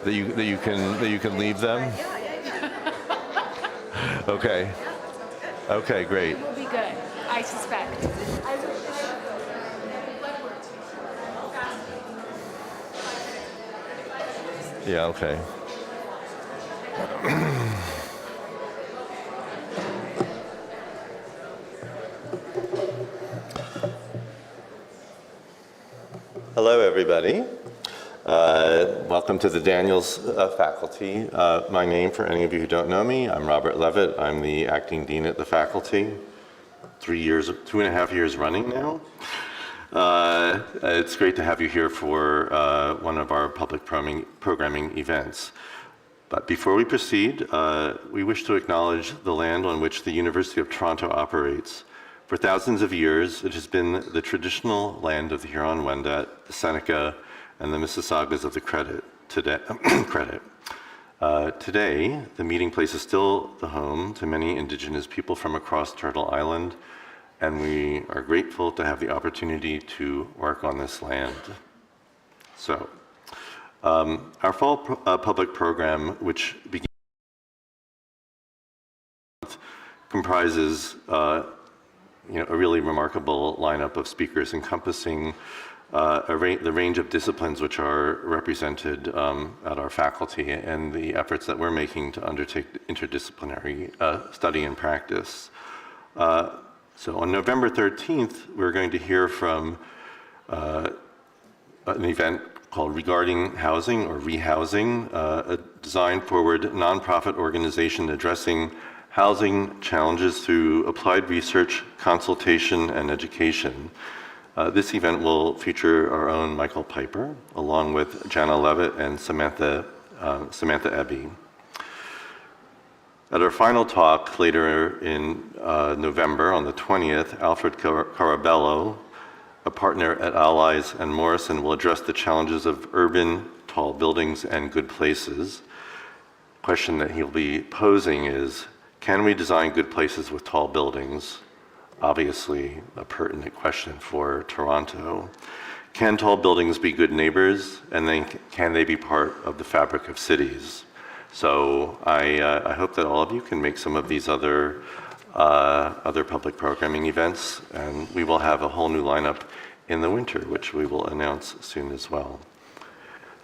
that you can leave them? Okay. Okay, great. It will be good, I suspect. Yeah, okay. Hello, everybody. Welcome to the Daniels faculty. My name, for any of you who don't know me, I'm Robert Levitt. I'm the acting dean at the faculty. 2.5 years running now. It's great to have you here for one of our public programming events. But before we proceed, we wish to acknowledge the land on which the University of Toronto operates. For thousands of years, it has been the traditional land of the Huron-Wendat, the Seneca, and the Mississaugas of the Credit. Today, the meeting place is still the home to many Indigenous people from across Turtle Island, and we are grateful to have the opportunity to work on this land. So, our fall public program, which begins comprises a really remarkable lineup of speakers encompassing the range of disciplines which are represented at our faculty and the efforts that we're making to undertake interdisciplinary study and practice. So on November 13th, we're going to hear from an event called Regarding Housing or Rehousing, a design-forward nonprofit organization addressing housing challenges through applied research, consultation, and education. This event will feature our own Michael Piper, along with Jana Levitt and Samantha Eby. At our final talk later in November, on the 20th, Alfred Carabello, a partner at Allies and Morrison, will address the challenges of urban tall buildings and good places. The question that he'll be posing is, can we design good places with tall buildings? Obviously, a pertinent question for Toronto. Can tall buildings be good neighbors? And then can they be part of the fabric of cities? So I hope that all of you can make some of these other public programming events, and we will have a whole new lineup in the winter, which we will announce soon as well.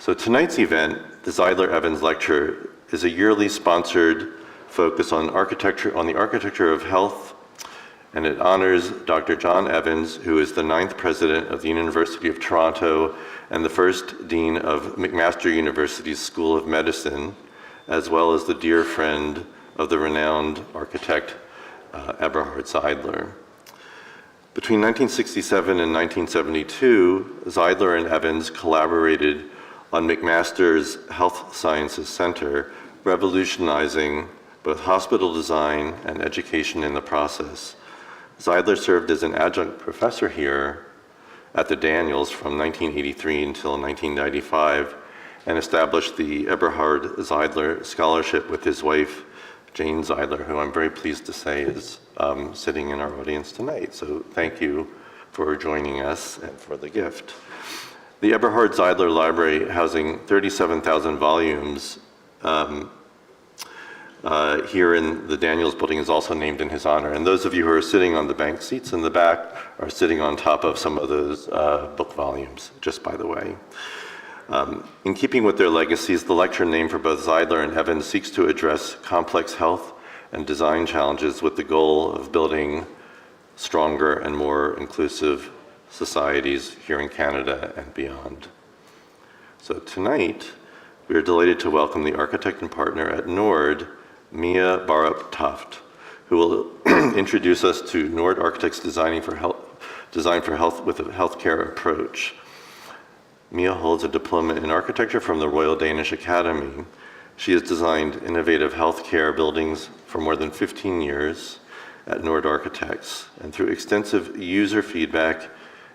So tonight's event, the Zeidler Evans Lecture, is a yearly sponsored focus on the architecture of health, and it honors Dr. John Evans, who is the 9th president of the University of Toronto and the first dean of McMaster University's School of Medicine, as well as the dear friend of the renowned architect Eberhard Zeidler. Between 1967 and 1972, Zeidler and Evans collaborated on McMaster's Health Sciences Center, revolutionizing both hospital design and education in the process. Zeidler served as an adjunct professor here at the Daniels from 1983 until 1995 and established the Eberhard Zeidler Scholarship with his wife, Jane Zeidler, who I'm very pleased to say is sitting in our audience tonight. So thank you for joining us and for the gift. The Eberhard Zeidler Library, housing 37,000 volumes, here in the Daniels building, is also named in his honor. And those of you who are sitting on the bank seats in the back are sitting on top of some of those book volumes, just by the way. In keeping with their legacies, the lecture named for both Zeidler and Evans seeks to address complex health and design challenges with the goal of building stronger and more inclusive societies here in Canada and beyond. So tonight, we are delighted to welcome the architect and partner at Nord, Mia Baarup Tofte, who will introduce us to Nord Architects Design for Health with a healthcare approach. Mia holds a diploma in architecture from the Royal Danish Academy. She has designed innovative healthcare buildings for more than 15 years at Nord Architects, and through extensive user feedback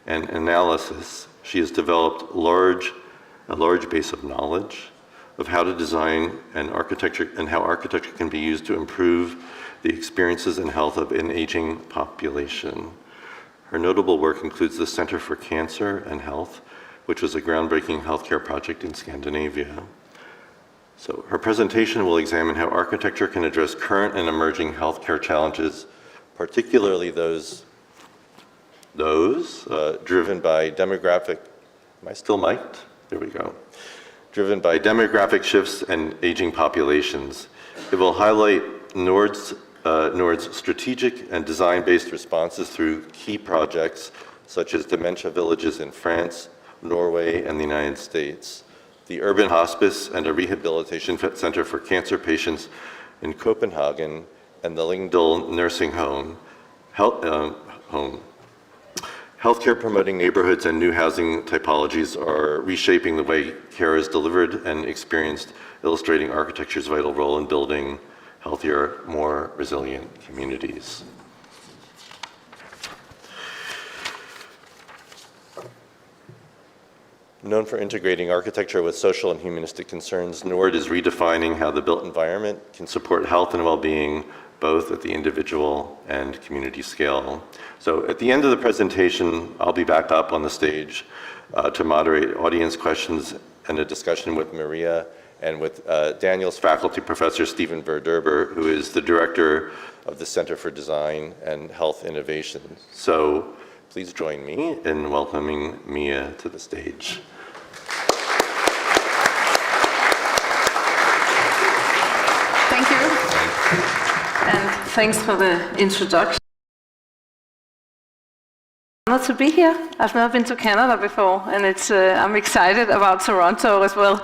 and analysis, she has developed a large base of knowledge of how to design and how architecture can be used to improve the experiences and health of an aging population. Her notable work includes the Center for Cancer and Health, which was a groundbreaking healthcare project in Scandinavia. So her presentation will examine how architecture can address current and emerging healthcare challenges, particularly those driven by demographic, am I still mic'd? There we go. Driven by demographic shifts and aging populations. It will highlight Nord's strategic and design-based responses through key projects such as dementia villages in France, Norway, and the United States, the Urban Hospice and a rehabilitation center for cancer patients in Copenhagen, and the Lyngdal Nursing Home. Healthcare promoting neighborhoods and new housing typologies are reshaping the way care is delivered and experienced, illustrating architecture's vital role in building healthier, more resilient communities. Known for integrating architecture with social and humanistic concerns, Nord is redefining how the built environment can support health and well-being, both at the individual and community scale. So at the end of the presentation, I'll be back up on the stage to moderate audience questions and a discussion with Maria and with Daniel's faculty professor, Stephen Verderber, who is the director of the Center for Design and Health Innovation. So please join me in welcoming Mia to the stage. Thank you. And thanks for the introduction. Honored to be here. I've never been to Canada before, and I'm excited about Toronto as well.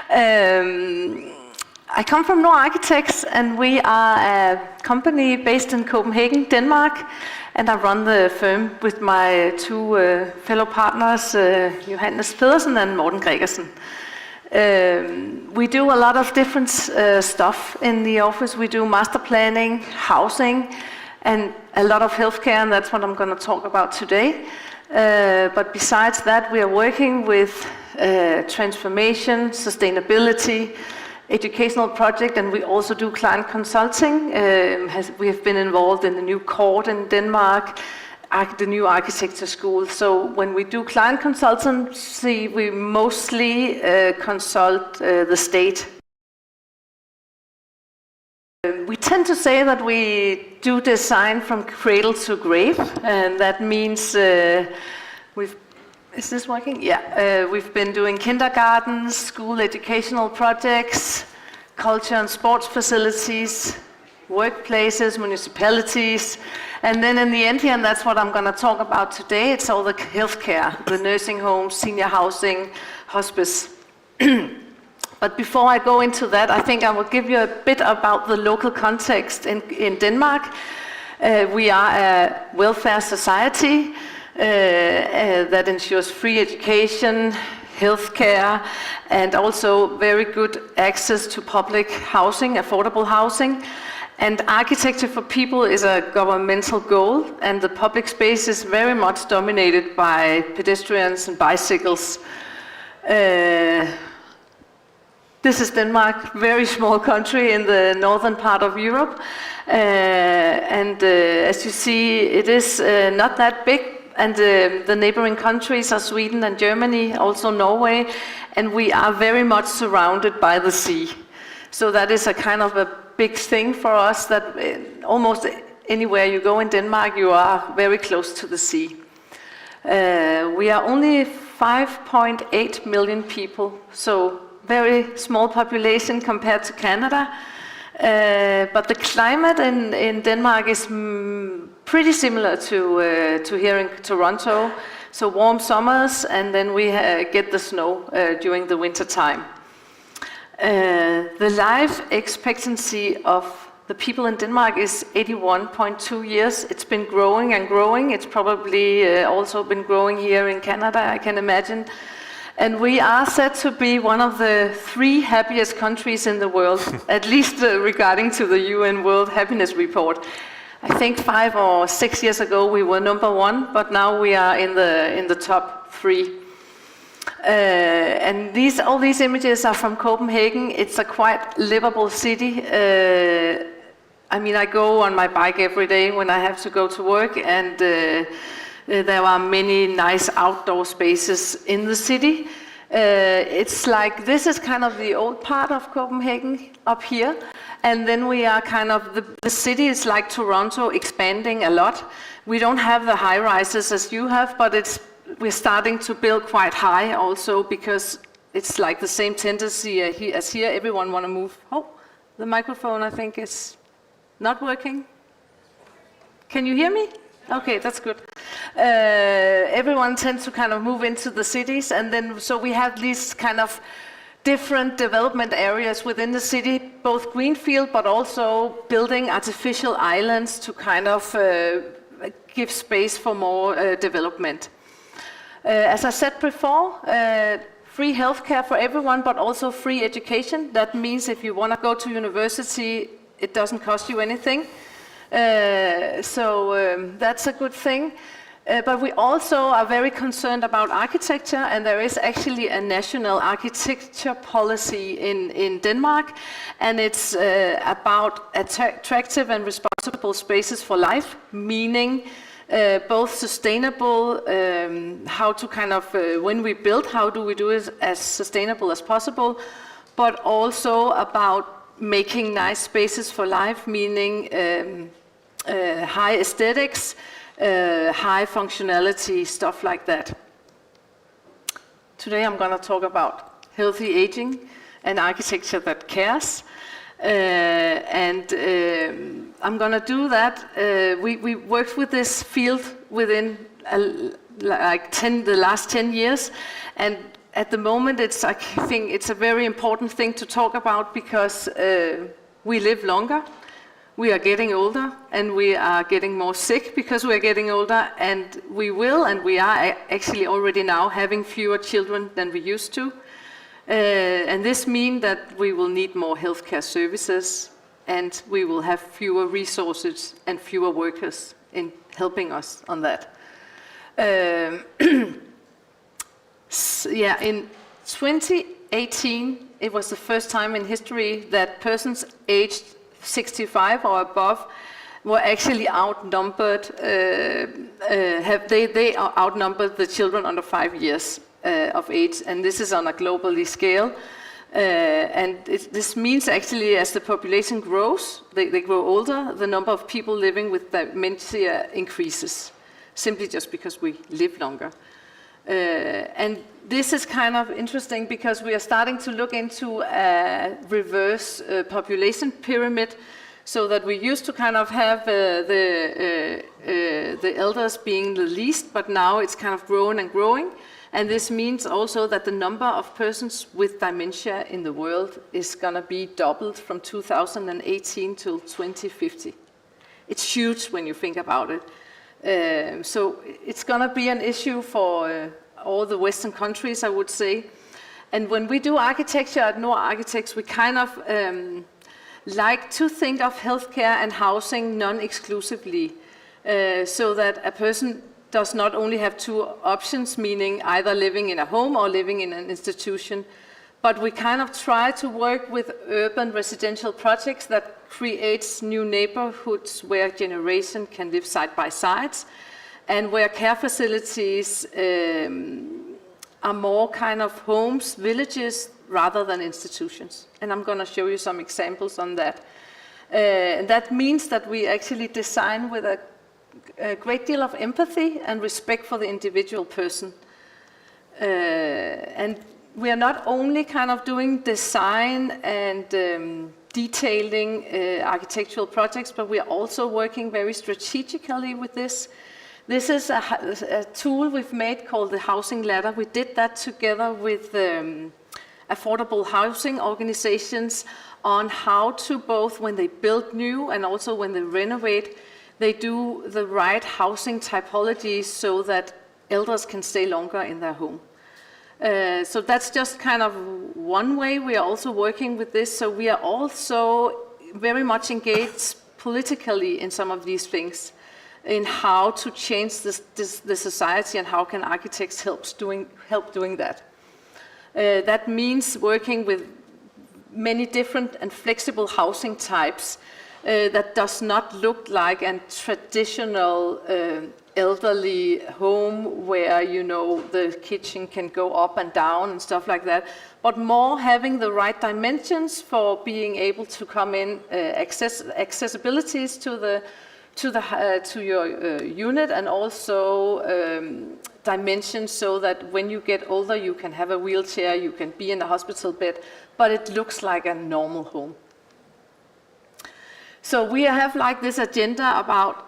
I come from Nord Architects, and we are a company based in Copenhagen, Denmark, and I run the firm with my two fellow partners, Johannes Pedersen and Morten Gregersen. We do a lot of different stuff in the office. We do master planning, housing, and a lot of healthcare, and that's what I'm going to talk about today. But besides that, we are working with transformation, sustainability, educational project, and we also do client consulting. We have been involved in the new court in Denmark, the new architecture school. So when we do client consultancy, we mostly consult the state. We tend to say that we do design from cradle to grave, and that means is this working? Yeah. We've been doing kindergartens, school educational projects, culture and sports facilities, workplaces, municipalities, and then in the end here, and that's what I'm going to talk about today, it's all the healthcare, the nursing homes, senior housing, hospice. But before I go into that, I think I will give you a bit about the local context in Denmark. We are a welfare society that ensures free education, healthcare, and also very good access to public housing, affordable housing. And architecture for people is a governmental goal, and the public space is very much dominated by pedestrians and bicycles. This is Denmark, very small country in the northern part of Europe. As you see, it is not that big, and the neighboring countries are Sweden and Germany, also Norway, and we are very much surrounded by the sea. So that is a kind of a big thing for us, that almost anywhere you go in Denmark, you are very close to the sea. We are only 5.8 million people, so very small population compared to Canada. But the climate in Denmark is pretty similar to here in Toronto. So warm summers, and then we get the snow during the winter time. The life expectancy of the people in Denmark is 81.2 years. It's been growing and growing. It's probably also been growing here in Canada, I can imagine. And we are said to be one of the 3 happiest countries in the world, at least regarding to the UN World Happiness Report. I think 5 or 6 years ago we were number 1, but now we are in the top 3. And all these images are from Copenhagen. It's a quite livable city. I mean, I go on my bike every day when I have to go to work, and there are many nice outdoor spaces in the city. It's like this is kind of the old part of Copenhagen up here, and then we are kind of the city is like Toronto, expanding a lot. We don't have the high rises as you have, but we're starting to build quite high also, because it's like the same tendency as here. Everyone want to move. Oh, the microphone I think is not working. Can you hear me? Okay, that's good. Everyone tends to kind of move into the cities, and then so we have these kind of different development areas within the city, both greenfield but also building artificial islands to kind of give space for more development. As I said before, free healthcare for everyone, but also free education. That means if you want to go to university, it doesn't cost you anything. That's a good thing. But we also are very concerned about architecture, and there is actually a national architecture policy in Denmark, and it's about attractive and responsible spaces for life, meaning both sustainable, how to kind of, when we build, how do we do it as sustainable as possible, but also about making nice spaces for life, meaning high aesthetics, high functionality, stuff like that. Today I'm going to talk about healthy aging and architecture that cares. I'm going to do that. We worked with this field within the last 10 years, and at the moment I think it's a very important thing to talk about, because we live longer. We are getting older, and we are getting more sick because we are getting older, and we are actually already now having fewer children than we used to. And this means that we will need more healthcare services, and we will have fewer resources and fewer workers in helping us on that. In 2018, it was the first time in history that persons aged 65 or above were actually outnumbered. They outnumbered the children under 5 years of age, and this is on a globally scale. This means actually, as the population grows, they grow older, the number of people living with dementia increases, simply just because we live longer. And this is kind of interesting, because we are starting to look into a reverse population pyramid, so that we used to kind of have the elders being the least, but now it's kind of growing and growing. And this means also that the number of persons with dementia in the world is going to be doubled from 2018 till 2050. It's huge when you think about it. So it's going to be an issue for all the Western countries, I would say. And when we do architecture at Nord Architects, we kind of like to think of healthcare and housing non-exclusively, so that a person does not only have two options, meaning either living in a home or living in an institution, but we kind of try to work with urban residential projects that creates new neighborhoods where generations can live side by side, and where care facilities are more kind of homes, villages, rather than institutions. And I'm going to show you some examples on that. And that means that we actually design with a great deal of empathy and respect for the individual person. And we are not only kind of doing design and detailing architectural projects, but we are also working very strategically with this. This is a tool we've made called the Housing Ladder. We did that together with affordable housing organizations on how to both, when they build new and also when they renovate, they do the right housing typologies so that elders can stay longer in their home. So that's just kind of one way we are also working with this. So we are also very much engaged politically in some of these things, in how to change the society and how can architects help doing that. That means working with many different and flexible housing types, that does not look like a traditional elderly home where, you know, the kitchen can go up and down and stuff like that, but more having the right dimensions for being able to come in, accessibilities to your unit, and also dimensions so that when you get older you can have a wheelchair, you can be in a hospital bed, but it looks like a normal home. So we have like this agenda about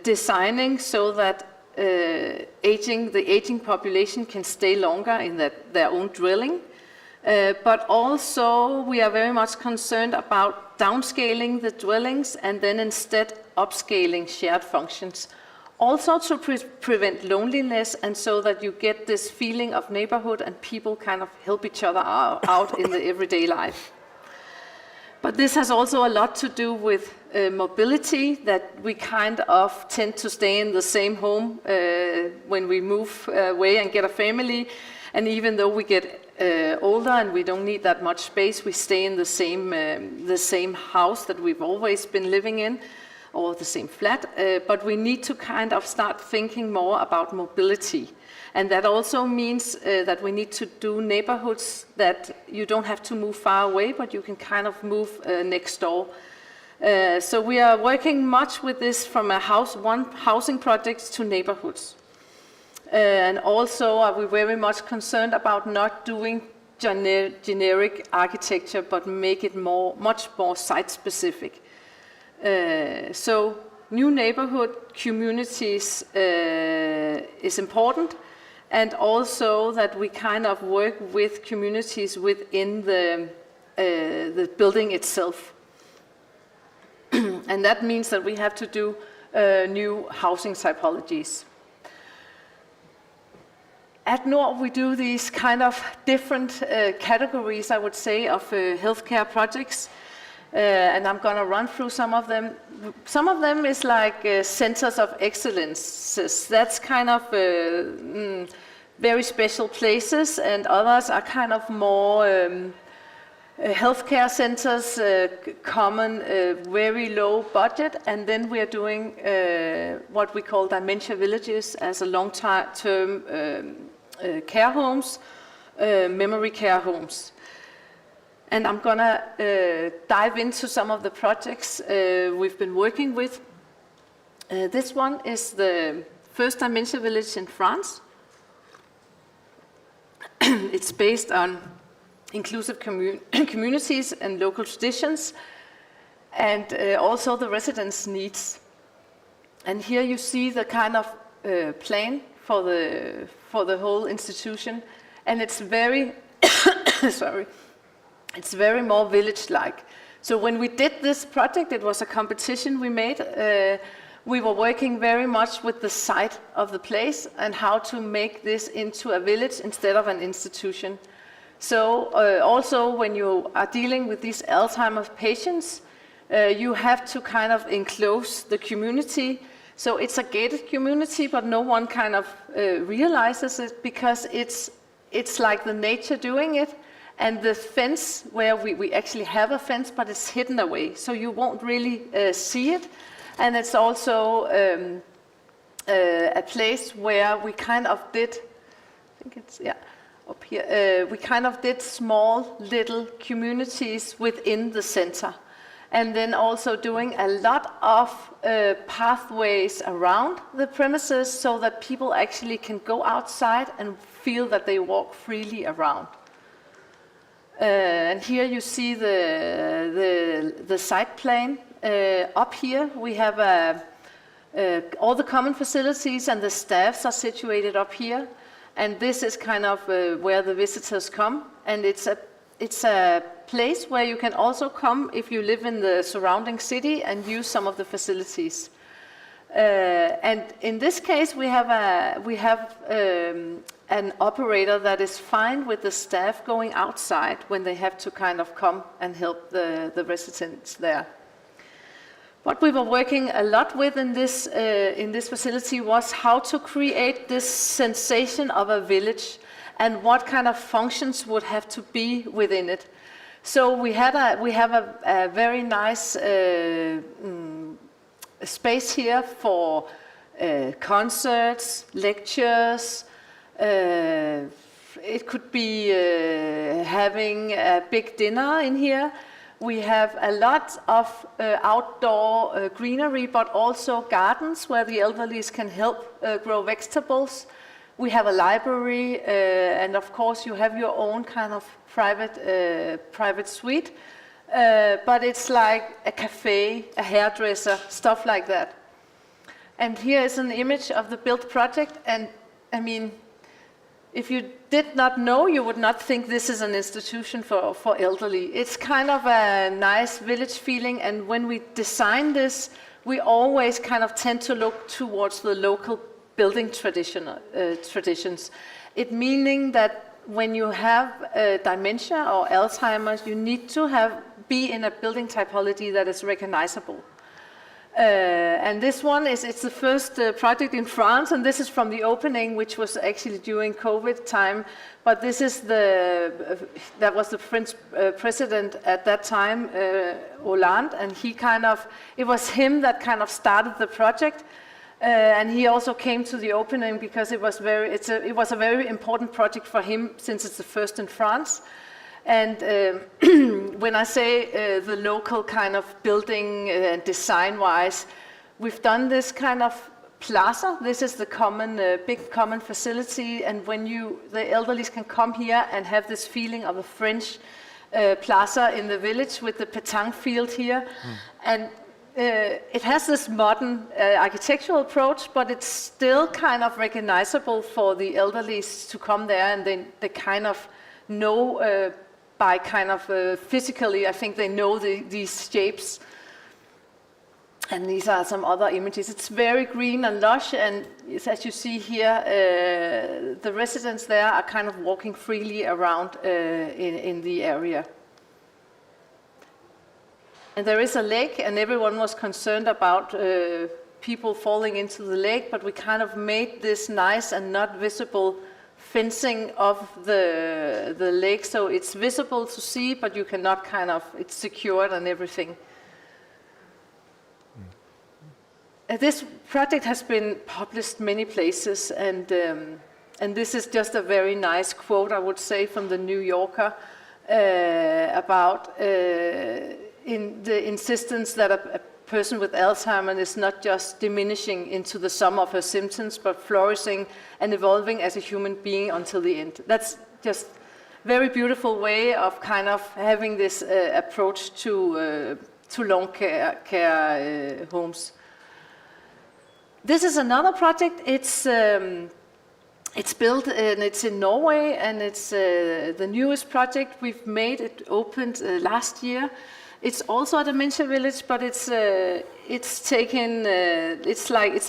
designing so that the aging population can stay longer in their own dwelling. But also we are very much concerned about downscaling the dwellings and then instead upscaling shared functions. Also to prevent loneliness, and so that you get this feeling of neighborhood and people kind of help each other out in the everyday life. But this has also a lot to do with mobility, that we kind of tend to stay in the same home when we move away and get a family. And even though we get older and we don't need that much space, we stay in the same house that we've always been living in, or the same flat. But we need to kind of start thinking more about mobility. And that also means that we need to do neighborhoods that you don't have to move far away, but you can kind of move next door. So we are working much with this from housing projects to neighborhoods. And also are we very much concerned about not doing generic architecture, but make it much more site-specific. So new neighborhood communities is important, and also that we kind of work with communities within the building itself. And that means that we have to do new housing typologies. At Nord, we do these kind of different categories, I would say, of healthcare projects. And I'm going to run through some of them. Some of them is like centers of excellence. That's kind of very special places, and others are kind of more healthcare centers, common, very low budget. And then we are doing what we call dementia villages as a long-term care homes, memory care homes. And I'm gonna dive into some of the projects we've been working with. This one is the first dementia village in France. It's based on inclusive communities and local traditions, and also the residents' needs. And here you see the kind of plan for the whole institution, and it's very sorry. It's very more village-like. So when we did this project, it was a competition we made. We were working very much with the site of the place and how to make this into a village instead of an institution. So also when you are dealing with these Alzheimer's patients, you have to kind of enclose the community. So it's a gated community, but no one kind of realizes it, because it's like the nature doing it. And the fence, where we actually have a fence, but it's hidden away, so you won't really see it. And it's also a place where we kind of did, I think it's, yeah, up here, we kind of did small little communities within the center. And then also doing a lot of pathways around the premises so that people actually can go outside and feel that they walk freely around. And here you see the site plan. Up here we have all the common facilities, and the staffs are situated up here. And this is kind of where the visitors come. And it's a place where you can also come if you live in the surrounding city and use some of the facilities. And in this case, we have an operator that is fine with the staff going outside when they have to kind of come and help the residents there. What we were working a lot with in this facility was how to create this sensation of a village and what kind of functions would have to be within it. So we have a very nice space here for concerts, lectures. It could be having a big dinner in here. We have a lot of outdoor greenery, but also gardens where the elderly can help grow vegetables. We have a library, and of course you have your own kind of private suite. But it's like a cafe, a hairdresser, stuff like that. And here is an image of the built project, and I mean, if you did not know, you would not think this is an institution for elderly. It's kind of a nice village feeling, and when we design this, we always kind of tend to look towards the local building traditions. It meaning that when you have dementia or Alzheimer's, you need to be in a building typology that is recognizable. And this one it's the first project in France, and this is from the opening, which was actually during COVID time. But this is that was the French president at that time, Hollande, and it was him that kind of started the project. And he also came to the opening because it was a very important project for him, since it's the first in France. And when I say the local kind of building design-wise, we've done this kind of plaza. This is the big common facility, and when the elderly can come here and have this feeling of a French plaza in the village with the petanque field here. And it has this modern architectural approach, but it's still kind of recognizable for the elderly to come there, and they kind of know by kind of physically, I think they know these shapes. And these are some other images. It's very green and lush, and as you see here, the residents there are kind of walking freely around in the area. And there is a lake, and everyone was concerned about people falling into the lake, but we kind of made this nice and not visible fencing of the lake, so it's visible to see, but you cannot it's secured and everything. This project has been published many places, and this is just a very nice quote, I would say, from the New Yorker about in the insistence that a person with Alzheimer's is not just diminishing into the sum of her symptoms, but flourishing and evolving as a human being until the end. That's just a very beautiful way of kind of having this approach to long care homes. This is another project. It's built and it's in Norway, and it's the newest project we've made. It opened last year. It's also a dementia village, but it's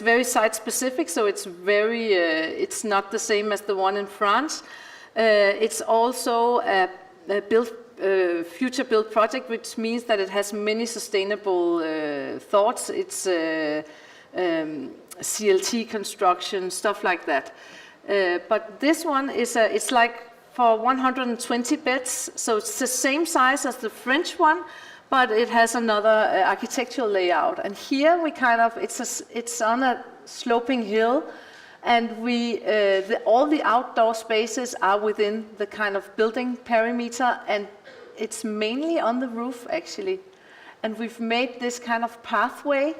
very site specific, so it's not the same as the one in France. It's also a future built project, which means that it has many sustainable thoughts. It's CLT construction, stuff like that. But this one it's like for 120 beds, so it's the same size as the French one, but it has another architectural layout. And here we it's on a sloping hill, and all the outdoor spaces are within the kind of building perimeter, and it's mainly on the roof actually. And we've made this kind of pathway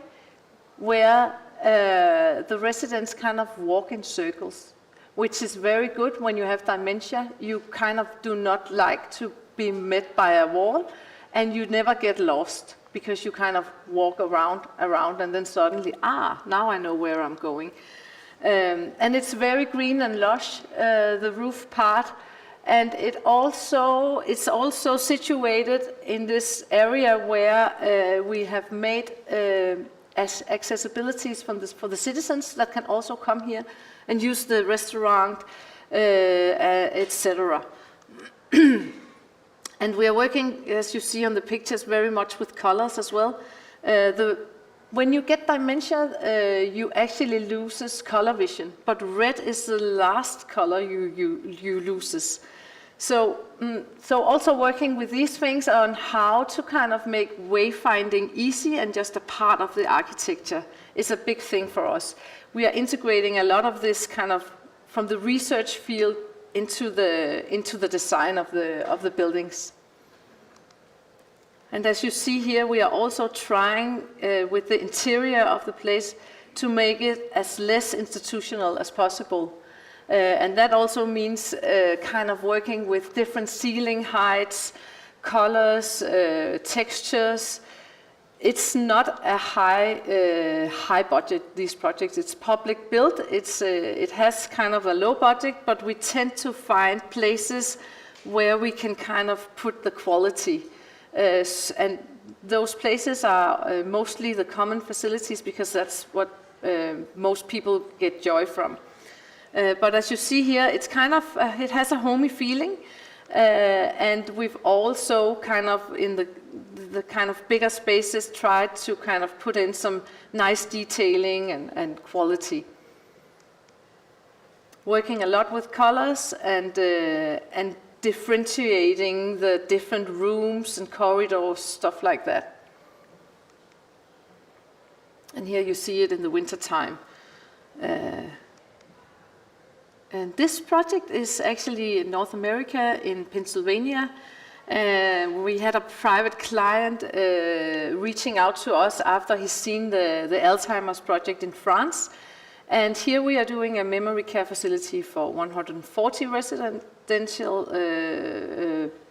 where the residents kind of walk in circles, which is very good when you have dementia. You kind of do not like to be met by a wall, and you never get lost because you kind of walk around, and then suddenly, now I know where I'm going. And it's very green and lush, the roof part, and it's also situated in this area where we have made accessibilities for the citizens that can also come here and use the restaurant, etc. And we are working, as you see on the pictures, very much with colors as well. When you get dementia, you actually loses color vision, but red is the last color you loses. So also working with these things on how to kind of make wayfinding easy and just a part of the architecture is a big thing for us. We are integrating a lot of this kind of from the research field into the design of the buildings. And as you see here, we are also trying with the interior of the place to make it as less institutional as possible. And that also means kind of working with different ceiling heights, colors, textures. It's not a high budget, these projects. It's public built. It has kind of a low budget, but we tend to find places where we can kind of put the quality. And those places are mostly the common facilities because that's what most people get joy from. But as you see here, it's kind of, it has a homey feeling. And we've also kind of in the kind of bigger spaces tried to kind of put in some nice detailing and quality. Working a lot with colors and differentiating the different rooms and corridors, stuff like that. And here you see it in the winter time. And this project is actually in North America, in Pennsylvania. We had a private client reaching out to us after he's seen the Alzheimer's project in France. And here we are doing a memory care facility for 140 residential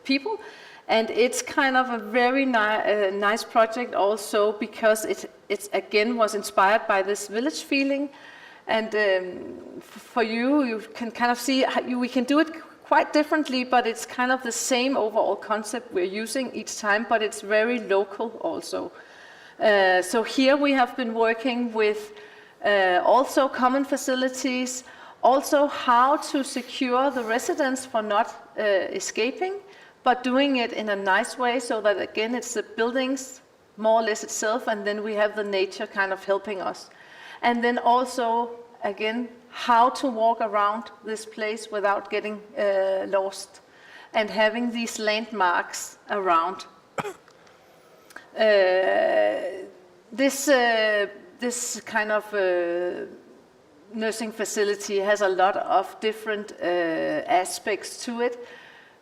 people. And it's kind of a very nice project also because it again was inspired by this village feeling. And for you can kind of see how we can do it quite differently, but it's kind of the same overall concept we're using each time, but it's very local also. So here we have been working with also common facilities, also how to secure the residents for not escaping, but doing it in a nice way so that again it's the buildings more or less itself, and then we have the nature kind of helping us. And then also, again, how to walk around this place without getting lost and having these landmarks around. This kind of nursing facility has a lot of different aspects to it.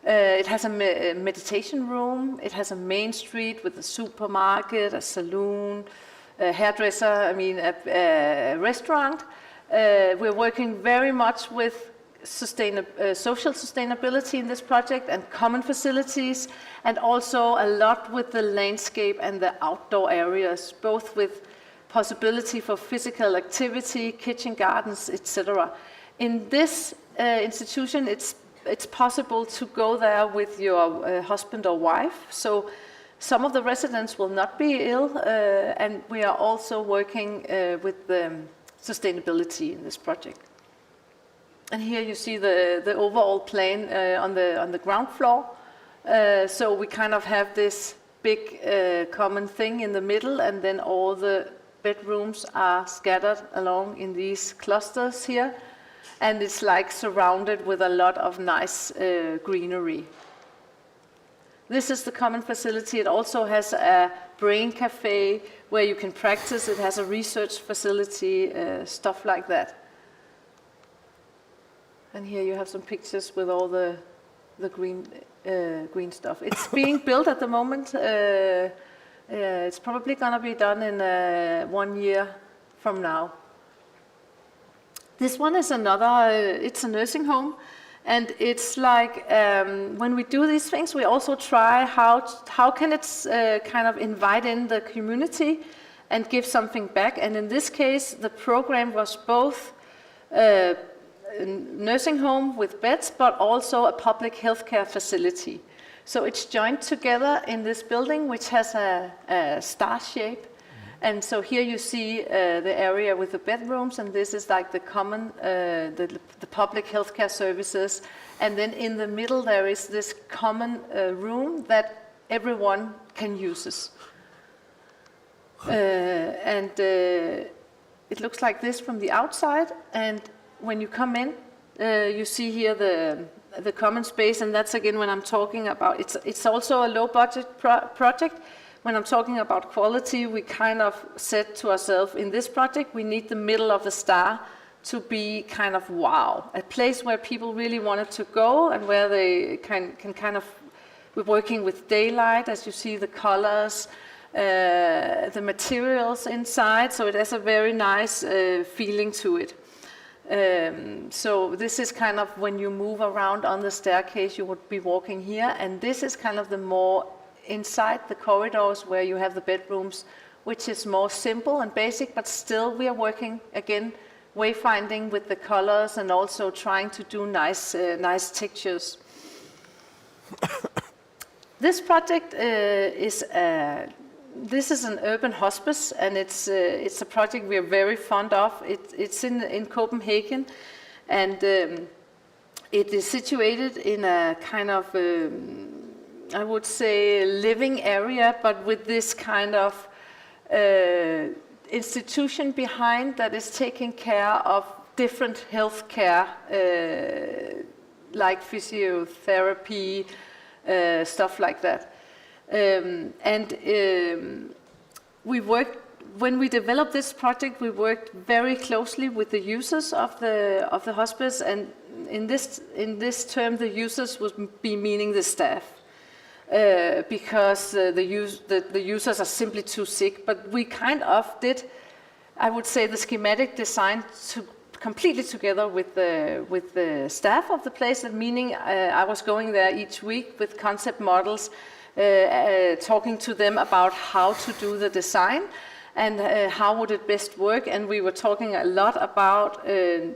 It has a meditation room, it has a main street with a supermarket, a saloon, a hairdresser, a restaurant. We're working very much with social sustainability in this project and common facilities, and also a lot with the landscape and the outdoor areas, both with possibility for physical activity, kitchen gardens, etc. In this institution, it's possible to go there with your husband or wife. So some of the residents will not be ill, and we are also working with the sustainability in this project. And here you see the overall plan on the ground floor. So we kind of have this big common thing in the middle, and then all the bedrooms are scattered along in these clusters here. And it's like surrounded with a lot of nice greenery. This is the common facility. It also has a brain cafe where you can practice. It has a research facility, stuff like that. And here you have some pictures with all the green stuff. It's being built at the moment. It's probably going to be done in 1 year from now. This one is it's a nursing home. And it's like when we do these things, we also try how can it kind of invite in the community and give something back. And in this case, the program was both a nursing home with beds, but also a public healthcare facility. So it's joined together in this building, which has a star shape. And so here you see the area with the bedrooms, and this is like the common, the public healthcare services. And then in the middle there is this common room that everyone can use. It looks like this from the outside, and when you come in, you see here the common space, and that's again when I'm talking about, it's also a low budget project. When I'm talking about quality, we kind of said to ourselves, in this project, we need the middle of the star to be kind of wow, a place where people really wanted to go and where they can kind of, we're working with daylight, as you see the colors, the materials inside, so it has a very nice feeling to it. So this is kind of when you move around on the staircase, you would be walking here, and this is kind of the more inside the corridors where you have the bedrooms, which is more simple and basic, but still we are working again, wayfinding with the colors and also trying to do nice textures. This project is an urban hospice, and it's a project we are very fond of. It's in Copenhagen, and it is situated in a kind of I would say living area, but with this kind of institution behind that is taking care of different healthcare, like physiotherapy, stuff like that. When we developed this project, we worked very closely with the users of the hospice, and in this term, the users would be meaning the staff. Because the users are simply too sick, but we kind of did, I would say, the schematic design completely together with the staff of the place, and meaning I was going there each week with concept models, talking to them about how to do the design and how would it best work, and we were talking a lot about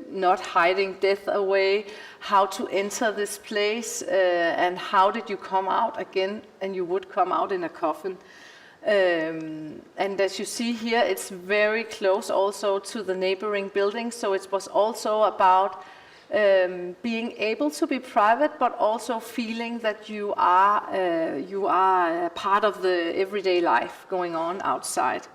not hiding death away, how to enter this place, and how did you come out again, and you would come out in a coffin. And as you see here, it's very close also to the neighboring buildings, so it was also about being able to be private, but also feeling that you are part of the everyday life going on outside.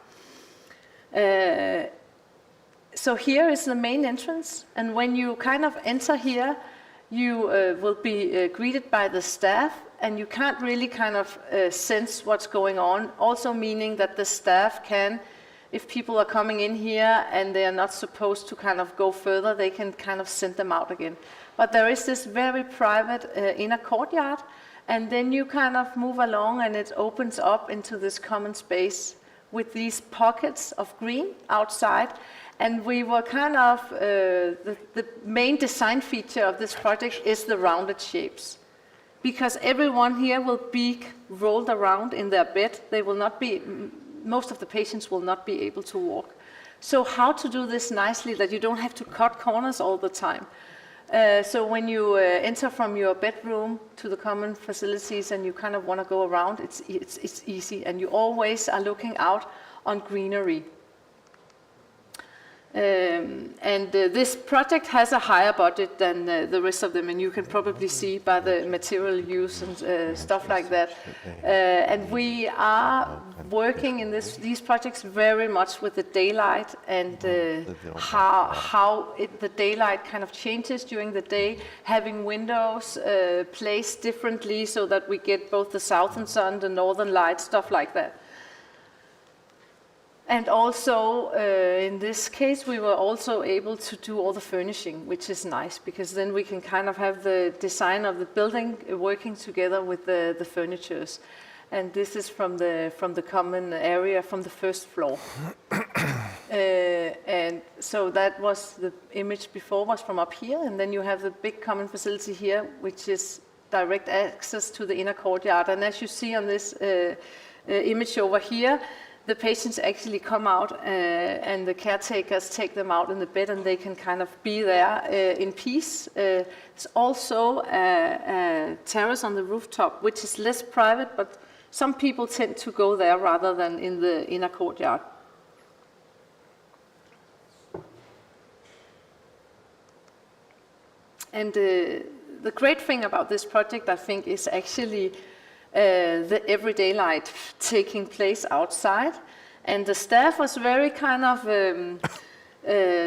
So here is the main entrance, and when you kind of enter here, you will be greeted by the staff, and you can't really kind of sense what's going on, also meaning that the staff can, if people are coming in here and they are not supposed to kind of go further, they can kind of send them out again. But there is this very private inner courtyard, and then you kind of move along and it opens up into this common space with these pockets of green outside. And we were kind of, the main design feature of this project is the rounded shapes. Because everyone here will be rolled around in their bed. They will not be, most of the patients will not be able to walk. So how to do this nicely that you don't have to cut corners all the time. So when you enter from your bedroom to the common facilities and you kind of want to go around, it's easy, and you always are looking out on greenery. This project has a higher budget than the rest of them, and you can probably see by the material use and stuff like that. And we are working in these projects very much with the daylight and how the daylight kind of changes during the day, having windows placed differently so that we get both the southern sun, the northern light, stuff like that. And also, in this case, we were also able to do all the furnishing, which is nice, because then we can kind of have the design of the building working together with the furnitures. And this is from the common area, from the first floor. And so that was the image before, was from up here, and then you have the big common facility here, which is direct access to the inner courtyard. And as you see on this image over here, the patients actually come out and the caretakers take them out in the bed, and they can kind of be there in peace. There's also a terrace on the rooftop, which is less private, but some people tend to go there rather than in the inner courtyard. And the great thing about this project, I think, is actually the everyday life taking place outside. And the staff was very kind of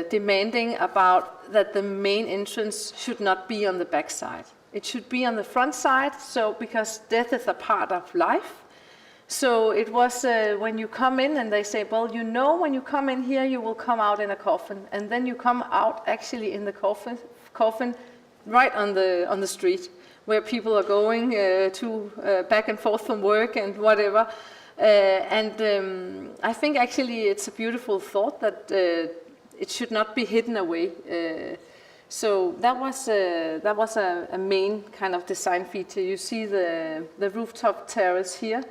demanding about that the main entrance should not be on the back side. It should be on the front side, so because death is a part of life. So it was when you come in and they say, well, you know, when you come in here, you will come out in a coffin. And then you come out actually in the coffin right on the street, where people are going back and forth from work and whatever. I think actually it's a beautiful thought that it should not be hidden away. So that was a main kind of design feature. You see the rooftop terrace here.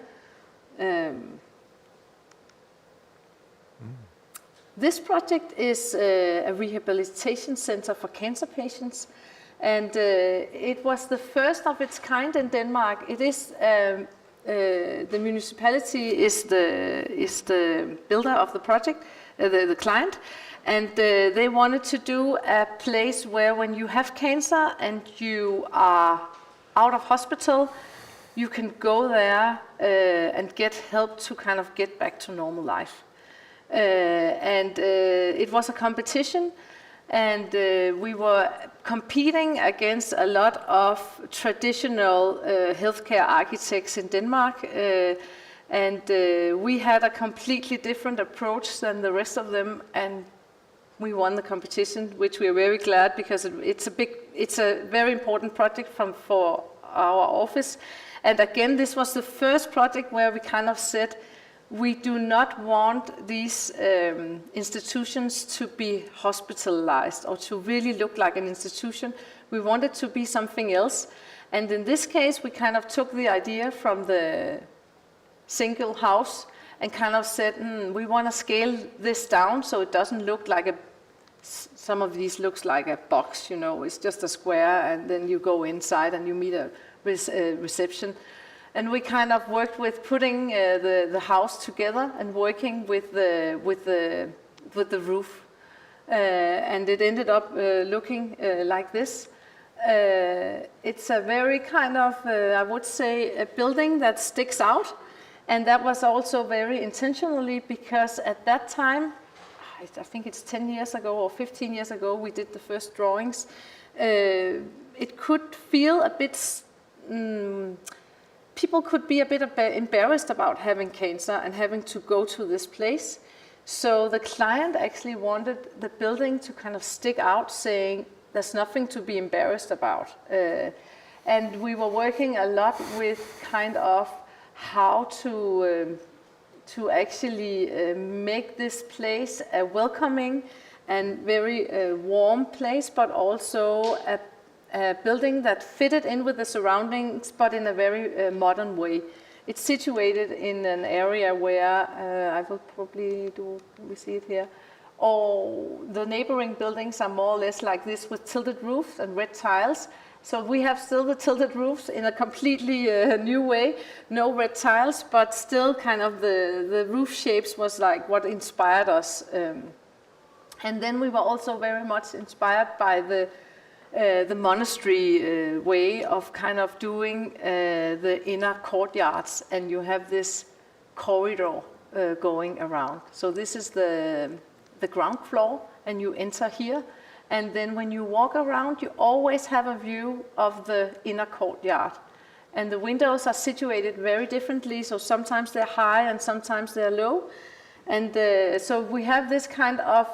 This project is a rehabilitation center for cancer patients, and it was the first of its kind in Denmark. It is the municipality is the builder of the project, the client, and they wanted to do a place where when you have cancer and you are out of hospital, you can go there and get help to kind of get back to normal life. It was a competition, and we were competing against a lot of traditional healthcare architects in Denmark, we had a completely different approach than the rest of them, and we won the competition, which we are very glad, because it's a very important project for our office. And again, this was the first project where we kind of said, we do not want these institutions to be hospitalized or to really look like an institution. We want it to be something else. And in this case, we kind of took the idea from the single house and kind of said, we want to scale this down so it doesn't look like some of these looks like a box, you know, it's just a square, and then you go inside and you meet a reception. And we kind of worked with putting the house together and working with the roof, and it ended up looking like this. It's a very kind of I would say a building that sticks out, and that was also very intentionally, because at that time, I think it's 10 years ago or 15 years ago, we did the first drawings. It could feel a bit. People could be a bit embarrassed about having cancer and having to go to this place. So the client actually wanted the building to kind of stick out, saying there's nothing to be embarrassed about. And we were working a lot with kind of how to actually make this place a welcoming and very warm place, but also a building that fitted in with the surroundings, but in a very modern way. It's situated in an area where, I will probably we see it here, the neighboring buildings are more or less like this, with tilted roofs and red tiles. So we have still the tilted roofs in a completely new way, no red tiles, but still kind of the roof shapes was like what inspired us. And then we were also very much inspired by the monastery way of kind of doing the inner courtyards, and you have this corridor going around. So this is the ground floor, and you enter here, and then when you walk around, you always have a view of the inner courtyard. And the windows are situated very differently, so sometimes they're high and sometimes they're low. And so we have this kind of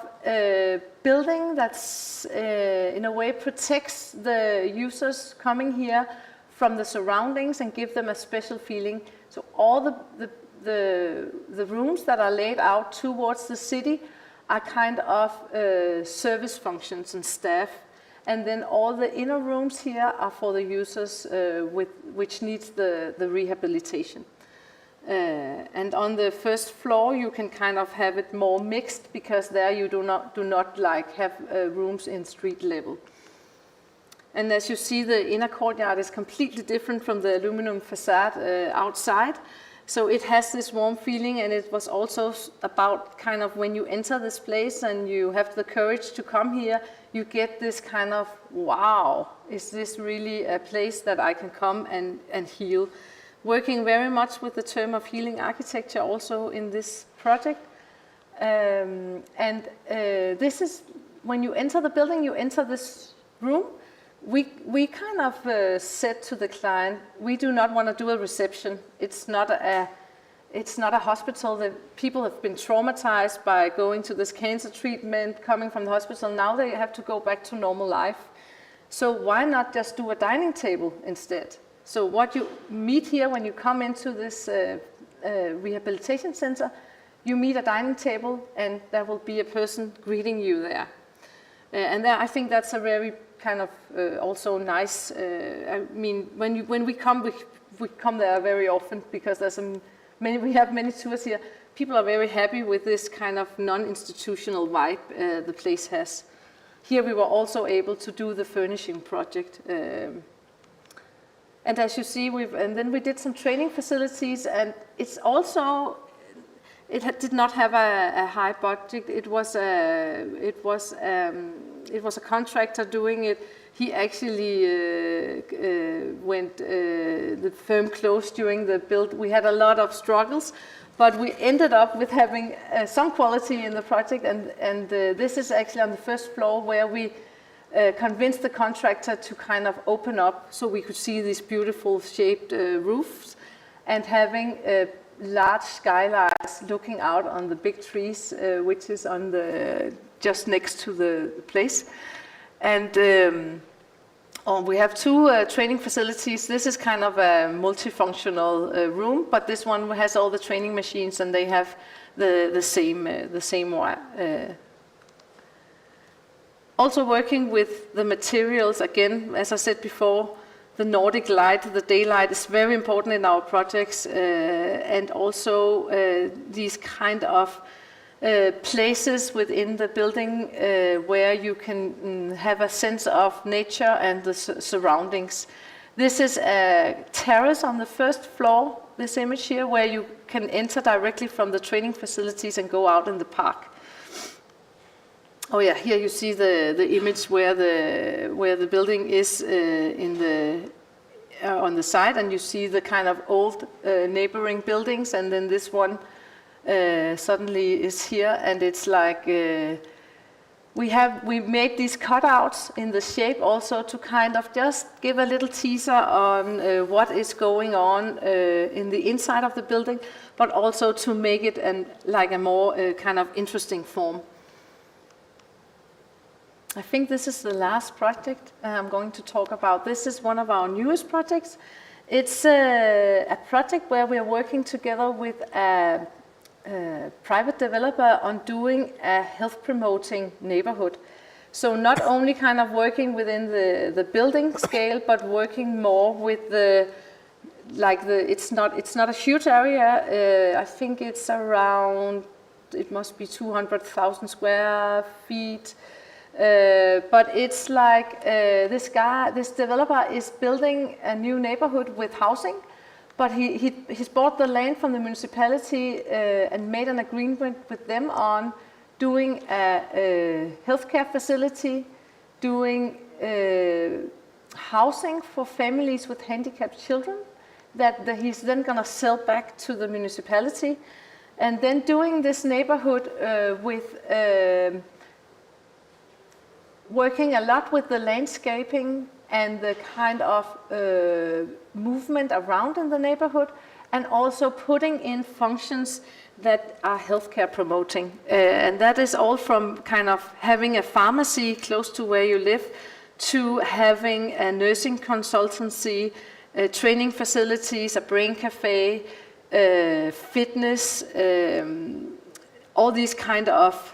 building that's in a way protects the users coming here from the surroundings and give them a special feeling. So all the rooms that are laid out towards the city are kind of service functions and staff. And then all the inner rooms here are for the users which needs the rehabilitation. And on the first floor, you can kind of have it more mixed, because there you do not like have rooms in street level. And as you see, the inner courtyard is completely different from the aluminum facade outside. So it has this warm feeling, and it was also about kind of when you enter this place and you have the courage to come here, you get this kind of, wow, is this really a place that I can come and heal? Working very much with the term of healing architecture also in this project. This is, when you enter the building, you enter this room we kind of said to the client, we do not want to do a reception. It's not a hospital. The people have been traumatized by going to this cancer treatment, coming from the hospital. Now they have to go back to normal life. So why not just do a dining table instead? So what you meet here when you come into this rehabilitation center, you meet a dining table and there will be a person greeting you there. And there, I think that's a very kind of also nice, I mean, when we come there very often because there's we have many tours here. People are very happy with this kind of non-institutional vibe the place has. Here we were also able to do the furnishing project. And as you see, and then we did some training facilities, and it's also, did not have a high budget. It was a contractor doing it. He actually the firm closed during the build. We had a lot of struggles, but we ended up with having some quality in the project, and this is actually on the first floor where we convinced the contractor to kind of open up so we could see these beautiful shaped roofs, and having large skylights looking out on the big trees, which is on just next to the place. And we have two training facilities. This is kind of a multifunctional room, but this one has all the training machines, and they have the same also working with the materials. Again, as I said before, the Nordic light, the daylight is very important in our projects, and also these kind of places within the building where you can have a sense of nature and the surroundings. This is a terrace on the first floor, this image here, where you can enter directly from the training facilities and go out in the park. Oh yeah, here you see the image where the building is on the side, and you see the kind of old neighboring buildings, and then this one suddenly is here, and it's like we made these cutouts in the shape also to kind of just give a little teaser on what is going on in the inside of the building, but also to make it like a more kind of interesting form. I think this is the last project I'm going to talk about. This is one of our newest projects. It's a project where we are working together with a private developer on doing a health promoting neighborhood. So not only kind of working within the building scale, but working more with it's not a huge area. I think it's around, it must be 200,000 square feet. But it's like this developer is building a new neighborhood with housing, but he's bought the land from the municipality and made an agreement with them on doing a healthcare facility, doing housing for families with handicapped children that he's then going to sell back to the municipality, and then doing this neighborhood with working a lot with the landscaping and the kind of movement around in the neighborhood, and also putting in functions that are healthcare promoting. And that is all from kind of having a pharmacy close to where you live, to having a nursing consultancy, training facilities, a brain cafe, fitness, all these kind of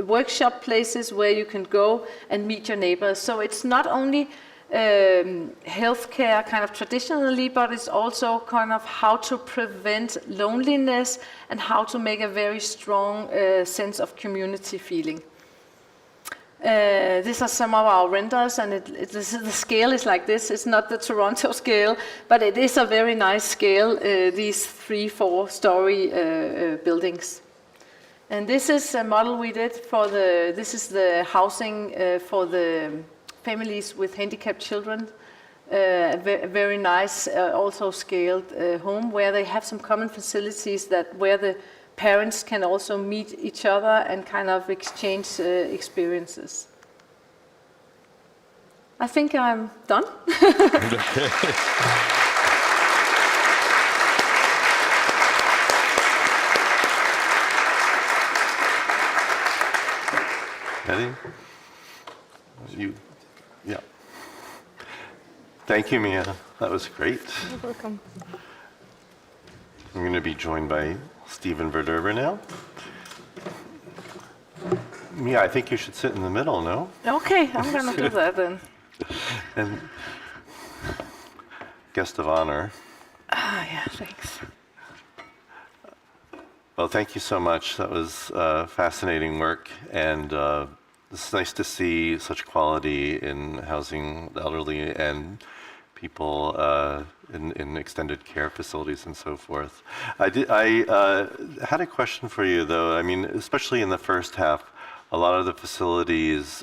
workshop places where you can go and meet your neighbors. So it's not only healthcare kind of traditionally, but it's also kind of how to prevent loneliness and how to make a very strong sense of community feeling. These are some of our renders, and the scale is like this. It's not the Toronto scale, but it is a very nice scale, these 3-4 story buildings. And this is a model we did this is the housing for the families with handicapped children. A very nice, also scaled home where they have some common facilities where the parents can also meet each other and kind of exchange experiences. I think I'm done. Ready? Yeah. Thank you, Mia. That was great. You're welcome. I'm going to be joined by Stephen Verderber now. Mia, I think you should sit in the middle, no? Okay, I'm going to do that then. And guest of honor. Yeah, thanks. Well, thank you so much. That was fascinating work, and it's nice to see such quality in housing the elderly and people in extended care facilities and so forth. I had a question for you, though. I mean, especially in the first half, a lot of the facilities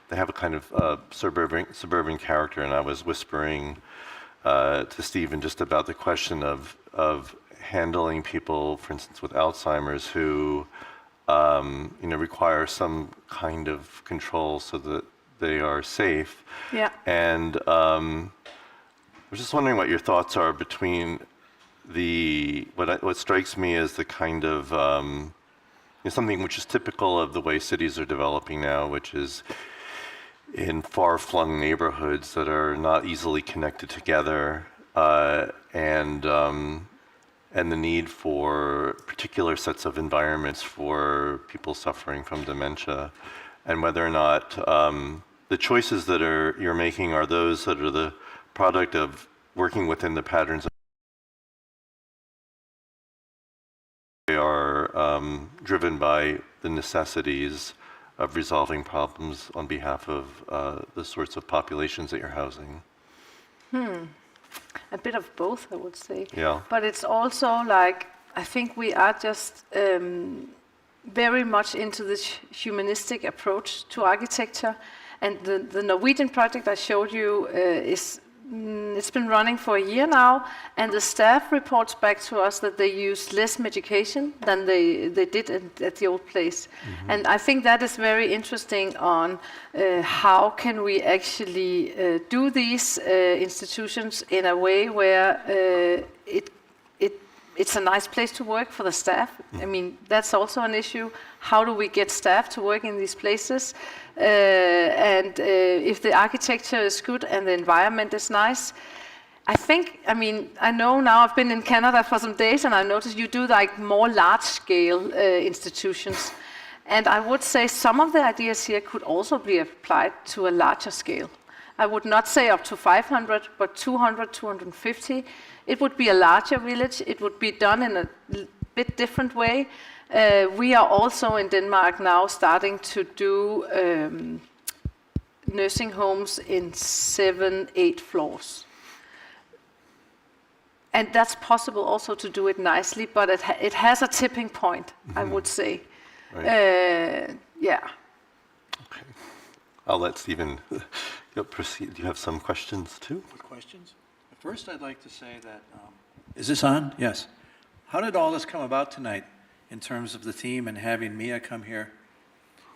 they have a kind of suburban character, and I was whispering to Stephen just about the question of handling people, for instance, with Alzheimer's, who require some kind of control so that they are safe. Yeah. And I was just wondering what your thoughts are between what strikes me as the kind of something which is typical of the way cities are developing now, which is in far-flung neighborhoods that are not easily connected together, and the need for particular sets of environments for people suffering from dementia, and whether or not the choices that you're making are those that are the product of working within the patterns they are driven by the necessities of resolving problems on behalf of the sorts of populations that you're housing. A bit of both, I would say. Yeah. But it's also like, I think we are just very much into this humanistic approach to architecture. And the Norwegian project I showed you it's been running for a year now, and the staff reports back to us that they use less medication than they did at the old place. Mm-hmm. And I think that is very interesting on how can we actually do these institutions in a way where it's a nice place to work for the staff. I mean, that's also an issue. How do we get staff to work in these places? And if the architecture is good and the environment is nice, I know now I've been in Canada for some days, and I noticed you do like more large-scale institutions. And I would say some of the ideas here could also be applied to a larger scale. I would not say up to 500, but 200, 250. It would be a larger village. It would be done in a bit different way. We are also in Denmark now starting to do nursing homes in 7, 8 floors. And that's possible also to do it nicely, but it has a tipping point, mm-hmm. I would say. Right. Yeah. Okay. I'll let Stephen proceed. Do you have some questions too? Quick questions? First, I'd like to say that, is this on? Yes. How did all this come about tonight in terms of the theme and having Mia come here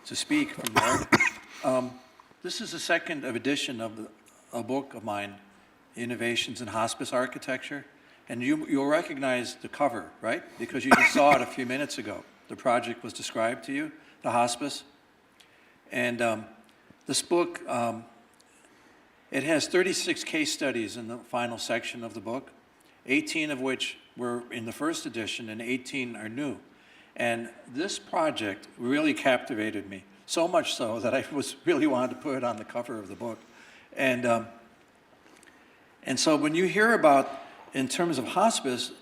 to speak from there? This is the second edition of a book of mine, Innovations in Hospice Architecture. And you'll recognize the cover, right? Because you just saw it a few minutes ago. The project was described to you, the hospice. And this book, it has 36 case studies in the final section of the book, 18 of which were in the first edition and 18 are new. And this project really captivated me, so much so that I really wanted to put it on the cover of the book. And so when you hear about, in terms of hospice,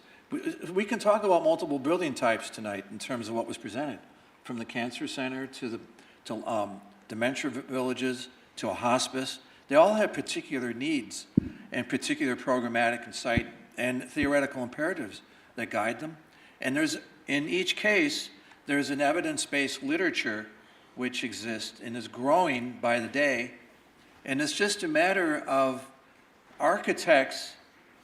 we can talk about multiple building types tonight in terms of what was presented, from the cancer center to dementia villages to a hospice. They all have particular needs and particular programmatic and site and theoretical imperatives that guide them. And in each case, there's an evidence-based literature which exists and is growing by the day. And it's just a matter of architects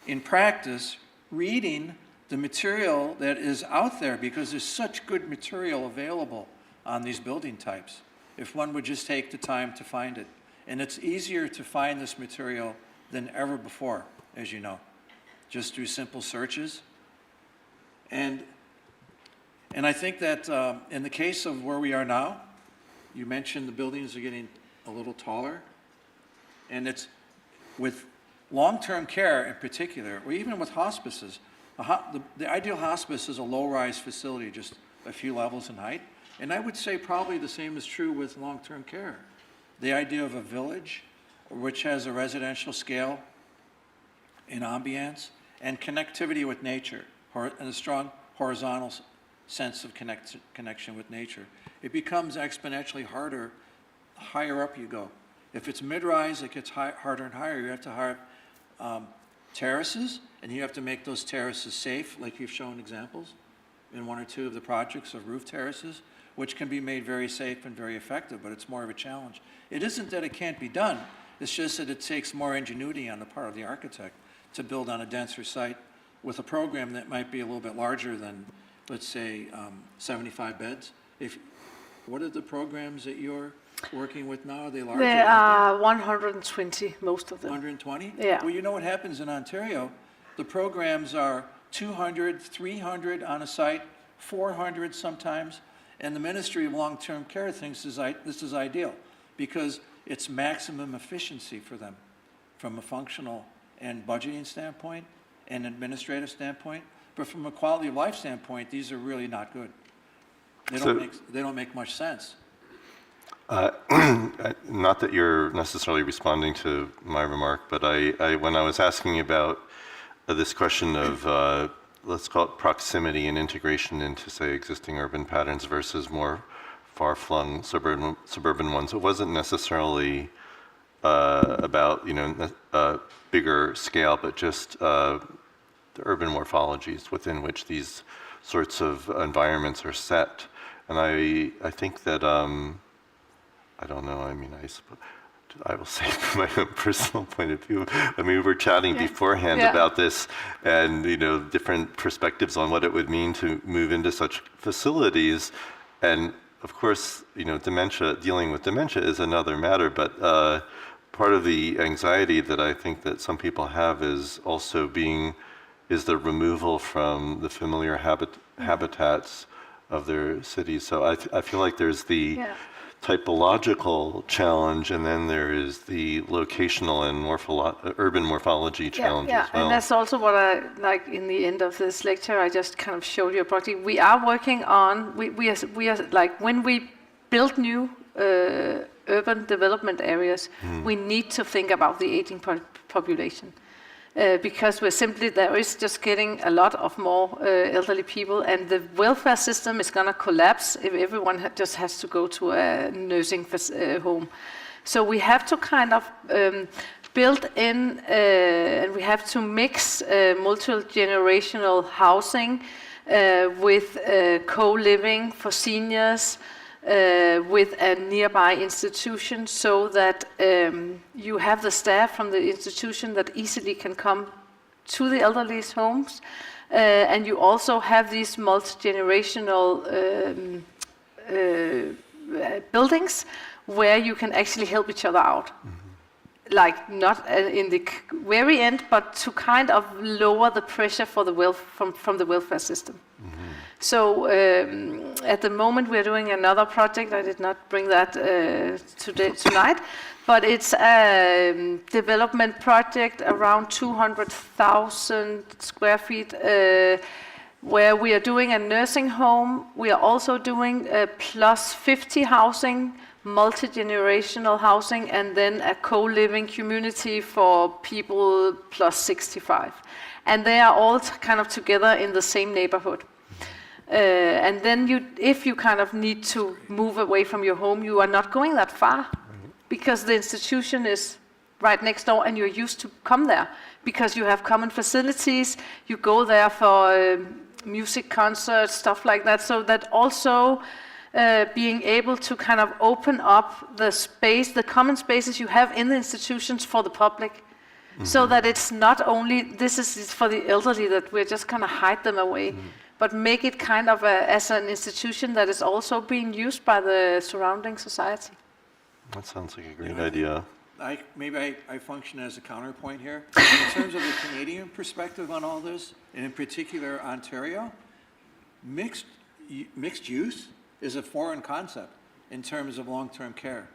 in practice reading the material that is out there, because there's such good material available on these building types, if one would just take the time to find it. And it's easier to find this material than ever before, as you know, just through simple searches. And I think that in the case of where we are now, you mentioned the buildings are getting a little taller. And it's with long-term care in particular, or even with hospices, the ideal hospice is a low-rise facility, just a few levels in height. And I would say probably the same is true with long-term care. The idea of a village, which has a residential scale and ambience, and connectivity with nature, and a strong horizontal sense of connection with nature. It becomes exponentially harder the higher up you go. If it's mid-rise, it gets harder and higher. You have to have terraces, and you have to make those terraces safe, like you've shown examples in one or two of the projects of roof terraces, which can be made very safe and very effective, but it's more of a challenge. It isn't that it can't be done, it's just that it takes more ingenuity on the part of the architect to build on a denser site with a program that might be a little bit larger than, let's say, 75 beds. What are the programs that you're working with now? Are they larger? There are 120, most of them. 120? Yeah. Well, you know what happens in Ontario? The programs are 200, 300 on a site, 400 sometimes, and the Ministry of Long-Term Care thinks this is ideal because it's maximum efficiency for them from a functional and budgeting standpoint and administrative standpoint. But from a quality of life standpoint, these are really not good. They don't make much sense. Not that you're necessarily responding to my remark, but when I was asking about this question of, let's call it proximity and integration into, say, existing urban patterns versus more far-flung suburban ones, it wasn't necessarily about, bigger scale, but just the urban morphologies within which these sorts of environments are set. And I think that, I don't know, I will say from my own personal point of view, we were chatting beforehand about this and, different perspectives on what it would mean to move into such facilities. And of course, dealing with dementia is another matter, but part of the anxiety that I think that some people have is also the removal from the familiar habitats of their cities. So I feel like there's the typological challenge, and then there is the locational and urban morphology challenge as well. And that's also what I like in the end of this lecture. I just kind of showed you a project. We are working on, we are like, when we build new urban development areas, we need to think about the aging population. Because there is just getting a lot of more elderly people, and the welfare system is going to collapse if everyone just has to go to a nursing home. So we have to kind of build in, and we have to mix multi-generational housing with co-living for seniors, with a nearby institution, so that you have the staff from the institution that easily can come to the elderly's homes, and you also have these multi-generational buildings where you can actually help each other out. Like not in the very end, but to kind of lower the pressure for the from the welfare system. So at the moment we're doing another project. I did not bring that tonight, but it's a development project around 200,000 square feet where we are doing a nursing home. We are also doing plus 50 housing, multi-generational housing, and then a co-living community for people plus 65. And they are all kind of together in the same neighborhood. And then if you kind of need to move away from your home, you are not going that far because the institution is right next door and you're used to come there because you have common facilities. You go there for music concerts, stuff like that. So that also being able to kind of open up the space, the common spaces you have in the institutions for the public. So that it's not only, this is for the elderly that we're just going to hide them away. But make it kind of as an institution that is also being used by the surrounding society. That sounds like a great idea. maybe I function as a counterpoint here. In terms of the Canadian perspective on all this, and in particular Ontario, mixed use is a foreign concept in terms of long-term care.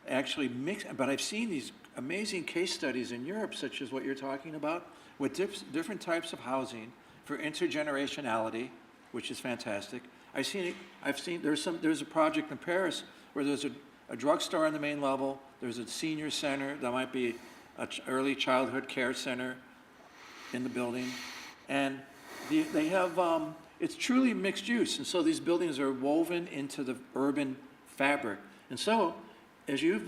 Actually but I've seen these amazing case studies in Europe, such as what you're talking about, with different types of housing for intergenerationality, which is fantastic. I've seen there's a project in Paris where there's a drugstore on the main level, there's a senior center, there might be an early childhood care center in the building, and they have, it's truly mixed use, and so these buildings are woven into the urban fabric. And so, as you're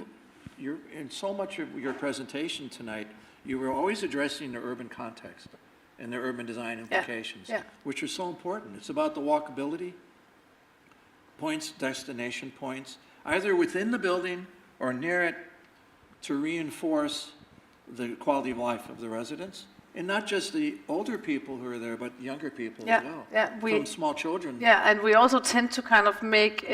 in so much of your presentation tonight, you were always addressing the urban context and the urban design implications, which are so important. It's about the walkability points, destination points, either within the building or near it, to reinforce the quality of life of the residents. And not just the older people who are there, but younger people as well. From small children. Yeah, and we also tend to kind of make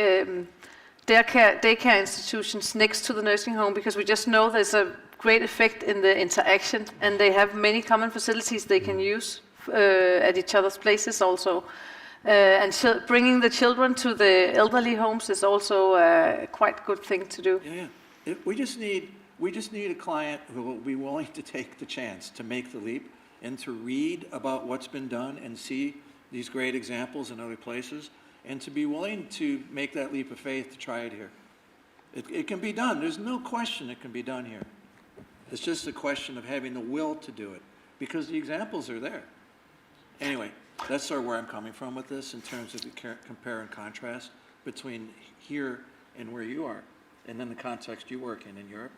daycare institutions next to the nursing home, because we just know there's a great effect in the interaction, and they have many common facilities they can use at each other's places also. And bringing the children to the elderly homes is also a quite good thing to do. Yeah. We just need a client who will be willing to take the chance to make the leap and to read about what's been done and see these great examples in other places, and to be willing to make that leap of faith to try it here. It can be done. There's no question it can be done here. It's just a question of having the will to do it, because the examples are there. Anyway, that's sort of where I'm coming from with this in terms of the compare and contrast between here and where you are, and then the context you work in Europe.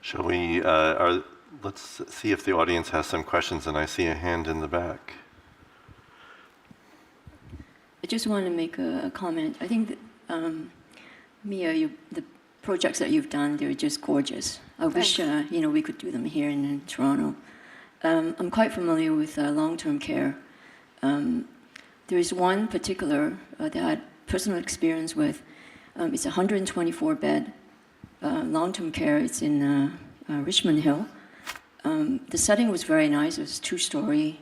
Shall we, let's see if the audience has some questions, and I see a hand in the back. I just want to make a comment. I think that, Mia, the projects that you've done, they're just gorgeous. I wish, we could do them here in Toronto. I'm quite familiar with long-term care. There is one particular that I had personal experience with. It's a 124-bed long-term care. It's in Richmond Hill. The setting was very nice. It was two-story,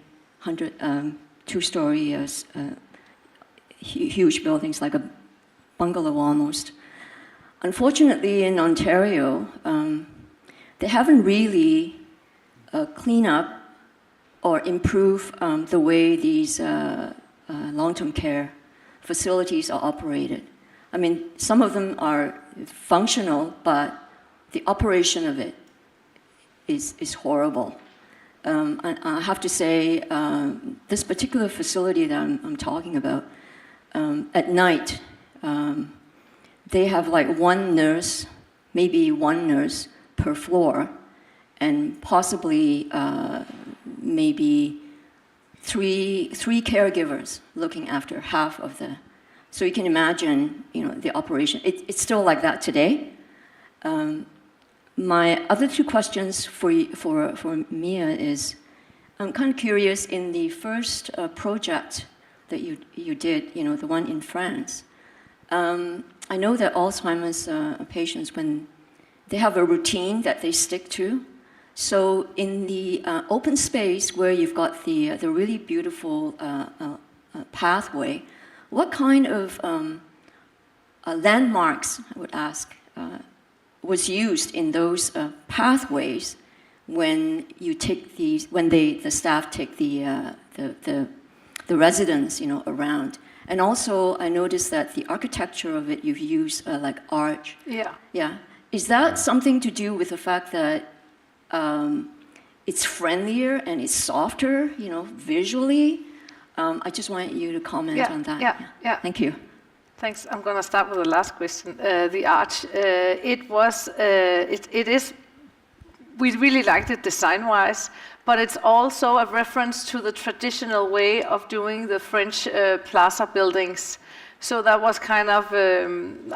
huge buildings, like a bungalow almost. Unfortunately, in Ontario, they haven't really cleaned up or improved the way these long-term care facilities are operated. I mean, some of them are functional, but the operation of it is horrible. I have to say, this particular facility that I'm talking about, at night, they have like one nurse, maybe one nurse per floor, and possibly maybe three caregivers looking after half of the. So you can imagine, the operation. It's still like that today. My other two questions for Mia is, I'm kind of curious, in the first project that you did, the one in France, I know that Alzheimer's patients, when they have a routine that they stick to, so in the open space where you've got the really beautiful pathway, what kind of landmarks, I would ask, was used in those pathways when you take these, when the staff take the residents, around? And also, I noticed that the architecture of it, you've used like arch. Yeah. Yeah. Is that something to do with the fact that it's friendlier and it's softer, visually? I just want you to comment on that. Yeah. Thank you. Thanks. I'm going to start with the last question. The arch. It is. We really liked it design-wise, but it's also a reference to the traditional way of doing the French plaza buildings. So that was kind of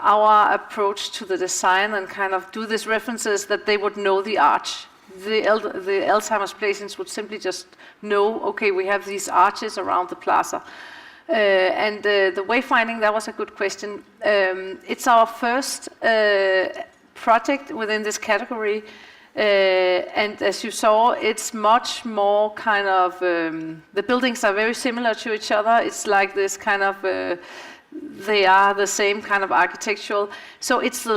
our approach to the design, and kind of do these references that they would know the arch. The Alzheimer's patients would simply just know, okay, we have these arches around the plaza. The wayfinding, that was a good question. It's our first project within this category. And as you saw, it's much more kind of, the buildings are very similar to each other. It's like this kind of, they are the same kind of architectural. So it's the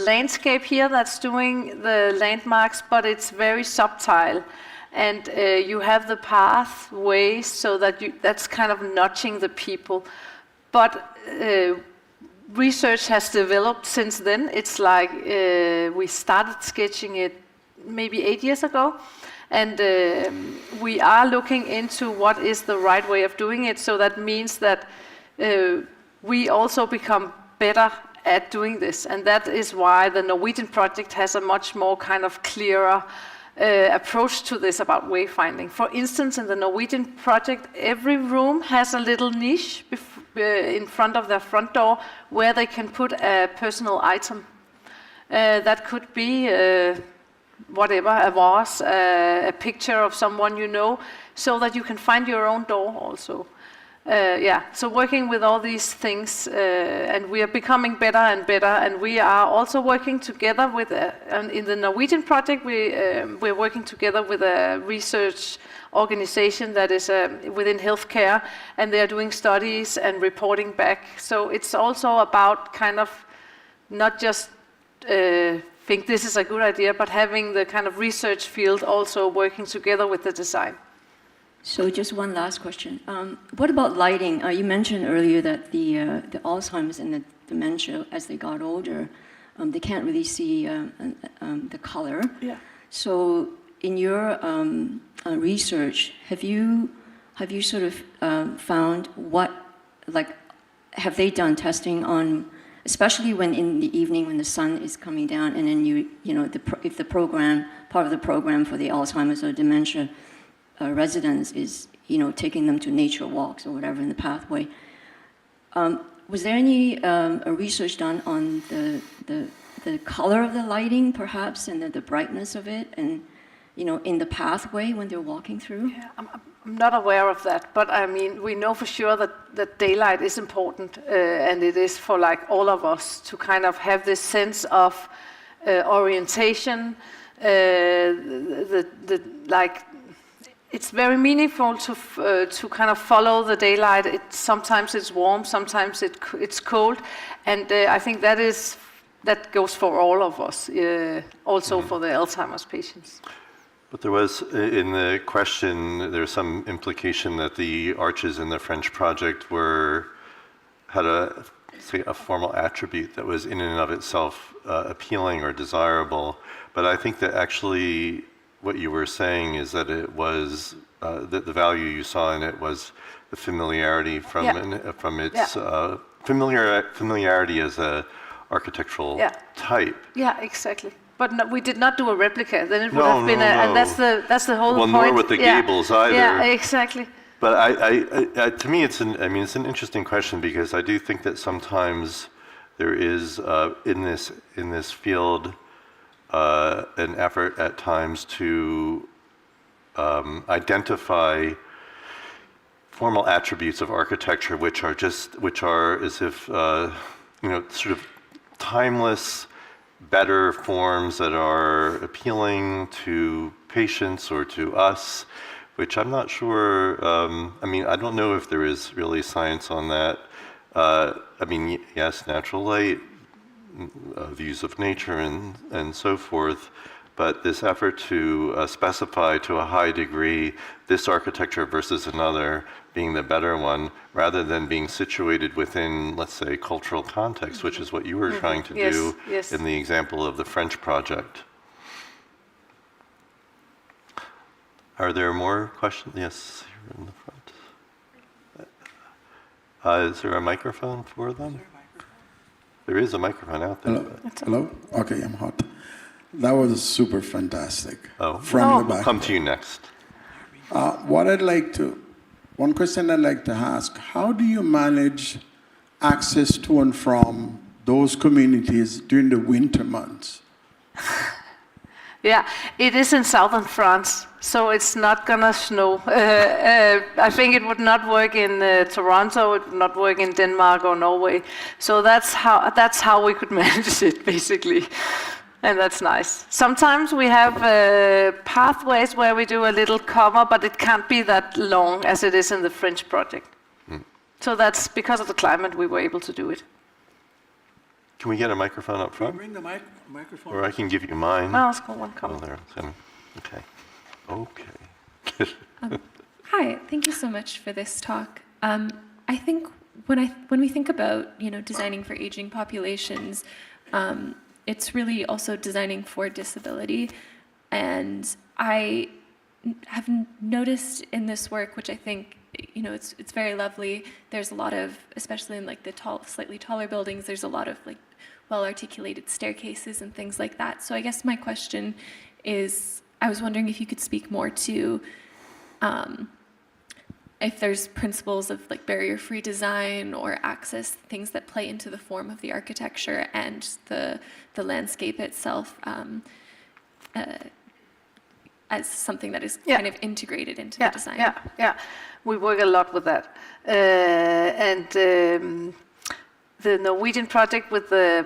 landscape here that's doing the landmarks, but it's very subtle. And you have the pathways so that that's kind of nudging the people. But research has developed since then. It's like we started sketching it maybe 8 years ago. And we are looking into what is the right way of doing it. So that means that we also become better at doing this. And that is why the Norwegian project has a much more kind of clearer approach to this about wayfinding. For instance, in the Norwegian project, every room has a little niche in front of their front door where they can put a personal item. That could be whatever, a vase, a picture of someone you know, so that you can find your own door also. So working with all these things, and we are becoming better and better, and we are also working together with, in the Norwegian project, we're working together with a research organization that is within healthcare, and they are doing studies and reporting back. So it's also about kind of not just think this is a good idea, but having the kind of research field also working together with the design. So just one last question. What about lighting? You mentioned earlier that the Alzheimer's and the dementia, as they got older, they can't really see the color. Yeah. So in your research, have you sort of found what, like, have they done testing on, especially when in the evening when the sun is coming down, and then if the program, part of the program for the Alzheimer's or dementia residents is, taking them to nature walks or whatever in the pathway. Was there any research done on the color of the lighting, perhaps, and the brightness of it, and in the pathway when they're walking through? Yeah, I'm not aware of that, but I mean, we know for sure that daylight is important, and it is for like all of us to kind of have this sense of orientation, it's very meaningful to kind of follow the daylight. Sometimes it's warm, sometimes it's cold, and I think that goes for all of us, also for the Alzheimer's patients. But there was, in the question, there's some implication that the arches in the French project had a formal attribute that was in and of itself appealing or desirable. But I think that actually what you were saying is that it was, the value you saw in it was the familiarity from its familiarity as a architectural type. Yeah, exactly. But no, we did not do a replica. Then it would have been and that's the whole point. Well, nor with the gables either. Yeah, exactly. But I to me, it's an interesting question, because I do think that sometimes there is in this field an effort at times to identify formal attributes of architecture, which are as if sort of timeless, better forms that are appealing to patients or to us, which I'm not sure. I don't know if there is really science on that. Yes, natural light, views of nature, and so forth, but this effort to specify to a high degree this architecture versus another being the better one, rather than being situated within, let's say, cultural context, which is what you were trying to do in the example of the French project. Are there more questions? Yes, here in the front. Is there a microphone for them? There is a microphone out there. Hello? Okay, I'm hot. That was super fantastic. Oh, From the back. We'll come to you next. One question I'd like to ask, how do you manage access to and from those communities during the winter months? Yeah, it is in southern France, so it's not gonna snow. I think it would not work in Toronto, it would not work in Denmark or Norway. So that's how we could manage it, basically. And that's nice. Sometimes we have pathways where we do a little cover, but it can't be that long as it is in the French project. So that's because of the climate we were able to do it. Can we get a microphone up Can you front? bring the microphone? Or I can give you mine. No, let's go one Oh, cover. there. Okay. Hi, thank you so much for this talk. I think when we think about designing for aging populations, it's really also designing for disability, and I have noticed in this work, which I think it's very lovely. There's a lot of, especially in like the slightly taller buildings, there's a lot of like well-articulated staircases and things like that. So I guess my question is, I was wondering if you could speak more to if there's principles of like barrier-free design or access, things that play into the form of the architecture and the landscape itself as something that is kind of integrated into the design. Yeah. We work a lot with that. The Norwegian project with the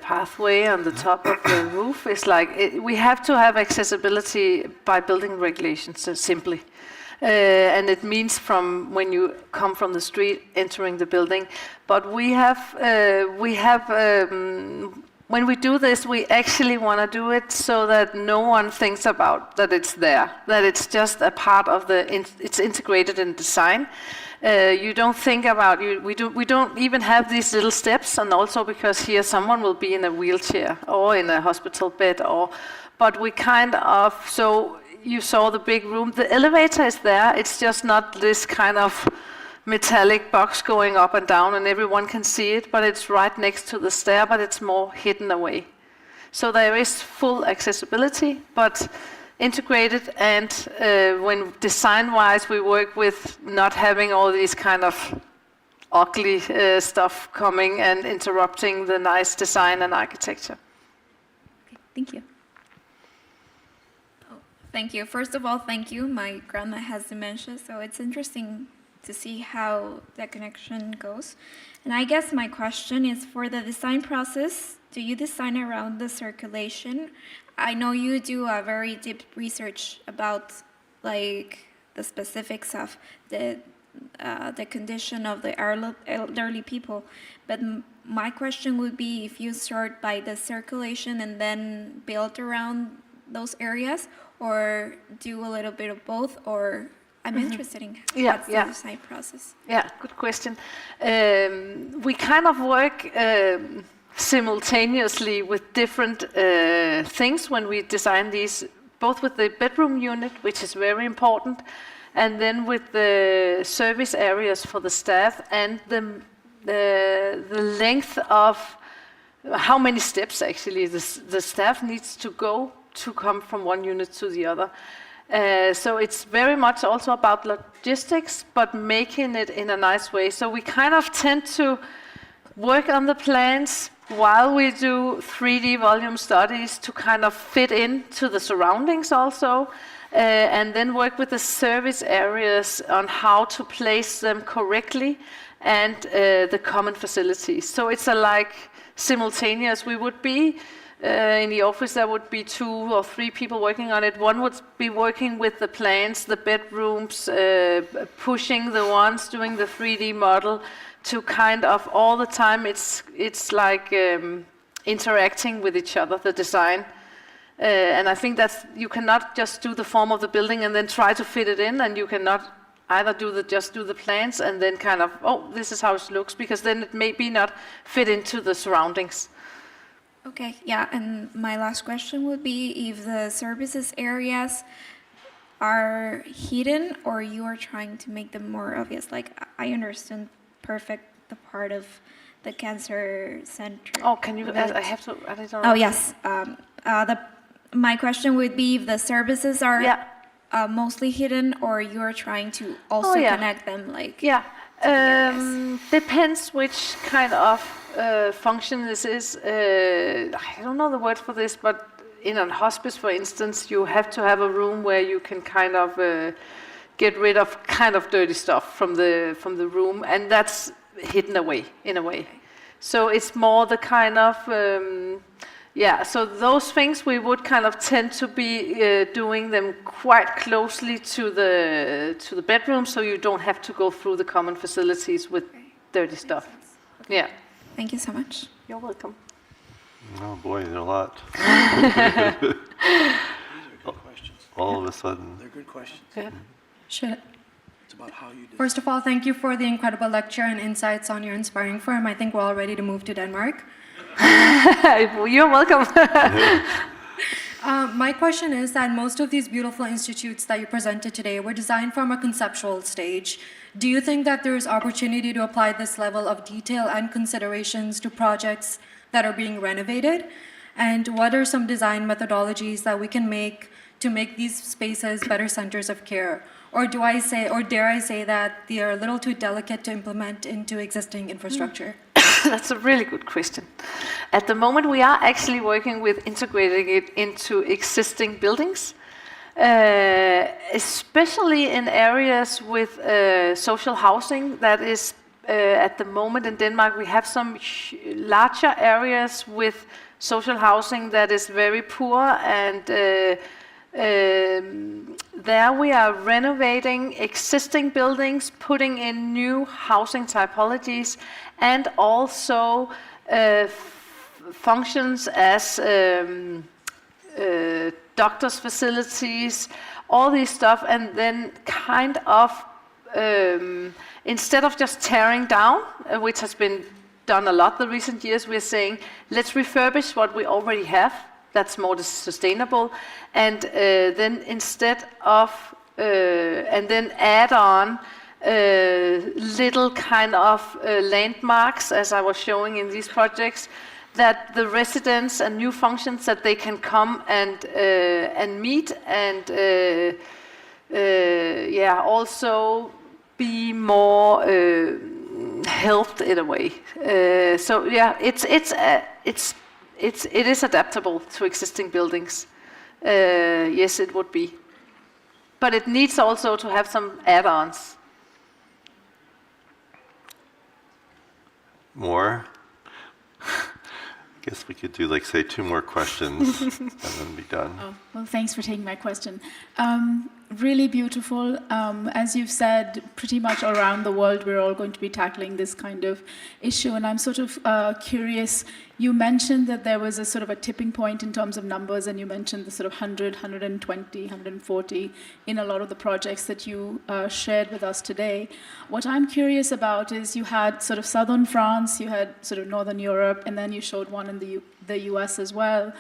pathway on the top of the roof is like, we have to have accessibility by building regulations, so simply. And it means from when you come from the street entering the building. But when we do this, we actually want to do it so that no one thinks about that it's there, that it's just a part of it's integrated in design. You don't think about, we don't even have these little steps, and also because here someone will be in a wheelchair or in a hospital bed, but we kind of, so you saw the big room, the elevator is there, it's just not this kind of metallic box going up and down and everyone can see it, but it's right next to the stair, but it's more hidden away. So there is full accessibility, but integrated, and when design-wise we work with not having all these kind of ugly stuff coming and interrupting the nice design and architecture. Okay, thank you. Thank you. First of all, thank you. My grandma has dementia, so it's interesting to see how that connection goes. And I guess my question is, for the design process, do you design around the circulation? I know you do a very deep research about like the specifics of the condition of the elderly people, but my question would be if you start by the circulation and then build around those areas, or do a little bit of both, or I'm interested in what's the design process. Yeah, good question. We kind of work simultaneously with different things when we design these, both with the bedroom unit, which is very important, and then with the service areas for the staff, and the length of how many steps actually the staff needs to go to come from one unit to the other. So it's very much also about logistics, but making it in a nice way. So we kind of tend to work on the plans while we do 3D volume studies to kind of fit into the surroundings also, and then work with the service areas on how to place them correctly, and the common facilities. So it's like simultaneous. We would be in the office, there would be 2 or 3 people working on it. One would be working with the plans, the bedrooms, pushing the ones, doing the 3D model, to kind of all the time it's like interacting with each other, the design. And I think that's, you cannot just do the form of the building and then try to fit it in, and you cannot either just do the plans and then kind of, oh, this is how it looks, because then it may be not fit into the surroundings. Okay, yeah, and my last question would be if the services areas are hidden, or you are trying to make them more obvious. Like, I understand perfect the part of the cancer center. Oh, can you, I have to, I don't know. Oh, yes. My question would be if the services are mostly hidden, or you are trying to also connect them, like... Yeah, depends which kind of function this is. I don't know the word for this, but in a hospice, for instance, you have to have a room where you can kind of get rid of kind of dirty stuff from the room, and that's hidden away in a way. So it's more the kind of so those things we would kind of tend to be doing them quite closely to the bedroom, so you don't have to go through the common facilities with dirty stuff. Yeah. Thank you so much. You're welcome. Oh boy, there are a lot. These are good questions. All of a sudden. They're good questions. Yeah. Should. It's about how you do. First of all, thank you for the incredible lecture and insights on your inspiring firm. I think we're all ready to move to Denmark. You're welcome. My question is that most of these beautiful institutes that you presented today were designed from a conceptual stage. Do you think that there is opportunity to apply this level of detail and considerations to projects that are being renovated? And what are some design methodologies that we can make to make these spaces better centers of care? Or do I say, or dare I say that they are a little too delicate to implement into existing infrastructure? That's a really good question. At the moment, we are actually working with integrating it into existing buildings, especially in areas with social housing. That is, at the moment in Denmark, we have some larger areas with social housing that is very poor, and there we are renovating existing buildings, putting in new housing typologies, and also functions as doctors' facilities, all these stuff, and then kind of, instead of just tearing down, which has been done a lot the recent years, we're saying, let's refurbish what we already have. That's more sustainable, and then instead of, and then add on little kind of landmarks, as I was showing in these projects, that the residents and new functions that they can come and meet, and also be more helped in a way. So yeah, it is adaptable to existing buildings. Yes, it would be. But it needs also to have some add-ons. More? Guess we could do, like, say, 2 more questions and then be done. Oh, well, thanks for taking my question. Really beautiful. As you've said, pretty much around the world, we're all going to be tackling this kind of issue. And I'm sort of curious, you mentioned that there was a sort of a tipping point in terms of numbers, and you mentioned the sort of 100, 120, 140 in a lot of the projects that you shared with us today. What I'm curious about is you had sort of southern France, you had sort of northern Europe, and then you showed one in the US as well.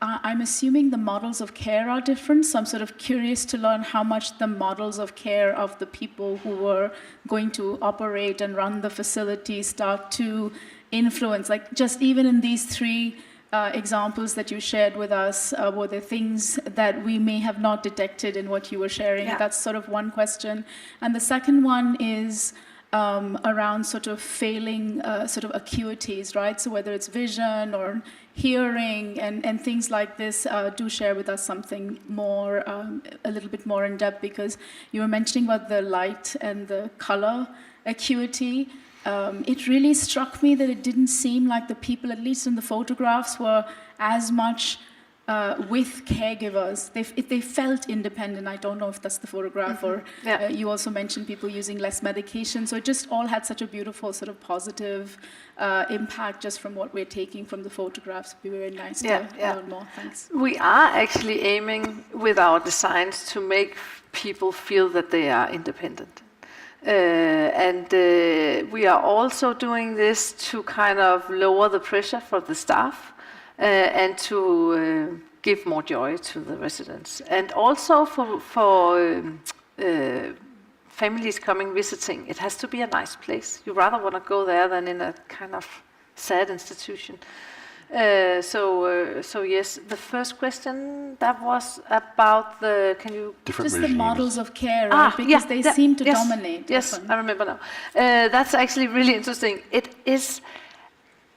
I'm assuming the models of care are different, so I'm sort of curious to learn how much the models of care of the people who were going to operate and run the facilities start to influence. Like, just even in these 3 examples that you shared with us, were there things that we may have not detected in what you were sharing? Yeah. That's sort of one question. And the second one is around sort of failing sort of acuities, right? So whether it's vision or hearing and things like this, do share with us something more, a little bit more in depth, because you were mentioning about the light and the color acuity. It really struck me that it didn't seem like the people, at least in the photographs, were as much with caregivers. They felt independent. I don't know if that's the photograph, or you also mentioned people using less medication. So it just all had such a beautiful sort of positive impact just from what we're taking from the photographs. It'd be very nice to learn more. Thanks. We are actually aiming with our designs to make people feel that they are independent. We are also doing this to kind of lower the pressure for the staff. And to give more joy to the residents, and also for families coming visiting. It has to be a nice place. You rather want to go there than in a kind of sad institution. So yes, the first question that was about the. Can you Different just regimes. the models of care, right? Because they seem to dominate. Yes, often. I remember now. That's actually really interesting. It is.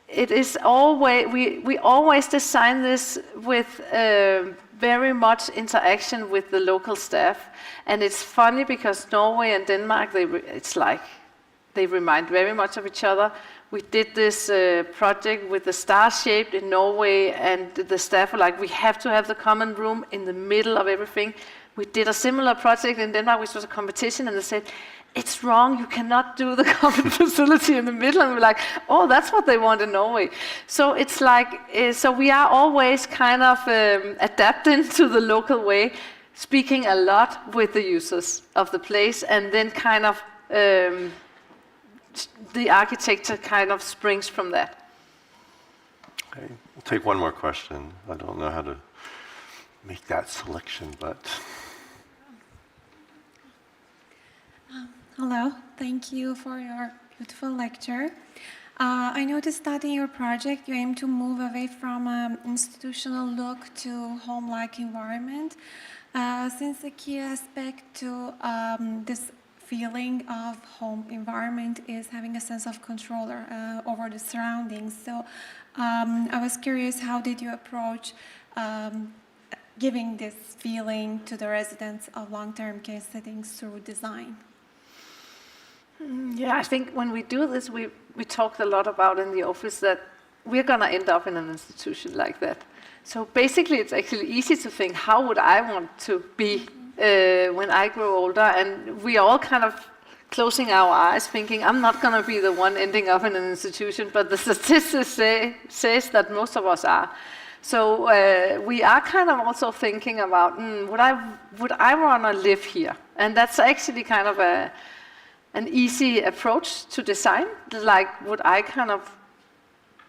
it is always, we always design this with very much interaction with the local staff. And it's funny because Norway and Denmark, they remind very much of each other. We did this project with the star shaped in Norway, and the staff were like, we have to have the common room in the middle of everything. We did a similar project in Denmark, which was a competition, and they said, it's wrong, you cannot do the common facility in the middle. And we're like, oh, that's what they want in Norway. So it's like, so we are always kind of adapting to the local way, speaking a lot with the users of the place, and then kind of the architecture kind of springs from that. Okay, we'll take one more question. I don't know how to make that selection, but... Hello, thank you for your beautiful lecture. I noticed that in your project you aim to move away from an institutional look to home-like environment. Since the key aspect to this feeling of home environment is having a sense of control over the surroundings. So I was curious, how did you approach giving this feeling to the residents of long-term care settings through design? Yeah, I think when we do this, we talked a lot about in the office that we're going to end up in an institution like that. So basically, it's actually easy to think, how would I want to be when I grow older? And we are all kind of closing our eyes, thinking, I'm not going to be the one ending up in an institution, but the statistics says that most of us are. So we are kind of also thinking about, would I want to live here? And that's actually kind of an easy approach to design, like would I kind of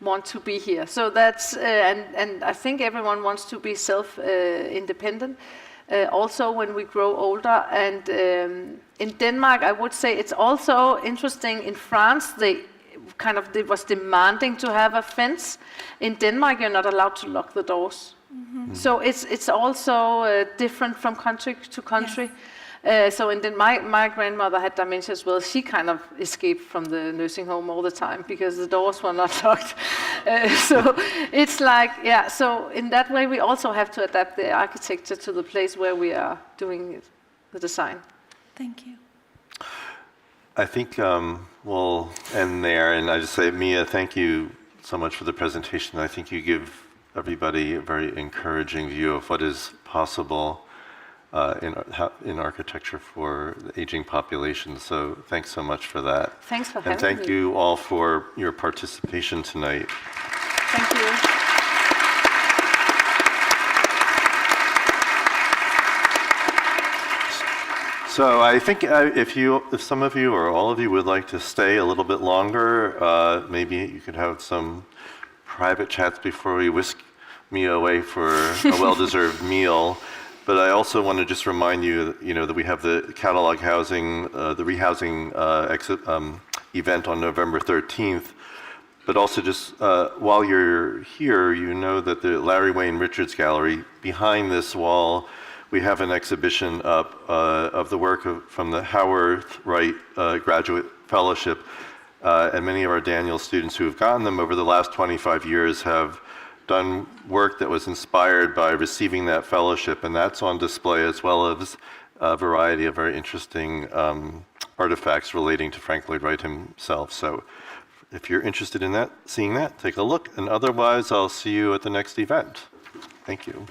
want to be here? So that's, and I think everyone wants to be self-independent, also when we grow older. And in Denmark, I would say it's also interesting, in France, it was demanding to have a fence. In Denmark, you're not allowed to lock the doors. Mm-hmm. So it's also different from country to country. Yes. So my grandmother had dementia as well. She kind of escaped from the nursing home all the time because the doors were not locked. So it's like, yeah, so in that way we also have to adapt the architecture to the place where we are doing the design. Thank you. I think we'll end there, and I just say, Mia, thank you so much for the presentation. I think you give everybody a very encouraging view of what is possible in architecture for the aging population. So thanks so much for that. Thanks for having me. And thank you all for your participation tonight. Thank you. So I think if some of you or all of you would like to stay a little bit longer, maybe you could have some private chats before we whisk me away for a well-deserved meal. But I also want to just remind you, that we have the catalog housing, the rehousing event on November 13th. But also just while you're here, you know that the Larry Wayne Richards Gallery, behind this wall, we have an exhibition up of the work from the Howard Wright Graduate Fellowship. And many of our Daniel students who have gotten them over the last 25 years have done work that was inspired by receiving that fellowship, and that's on display, as well as a variety of very interesting artifacts relating to Frank Lloyd Wright himself. So if you're interested in that, seeing that, take a look, and otherwise I'll see you at the next event. Thank you.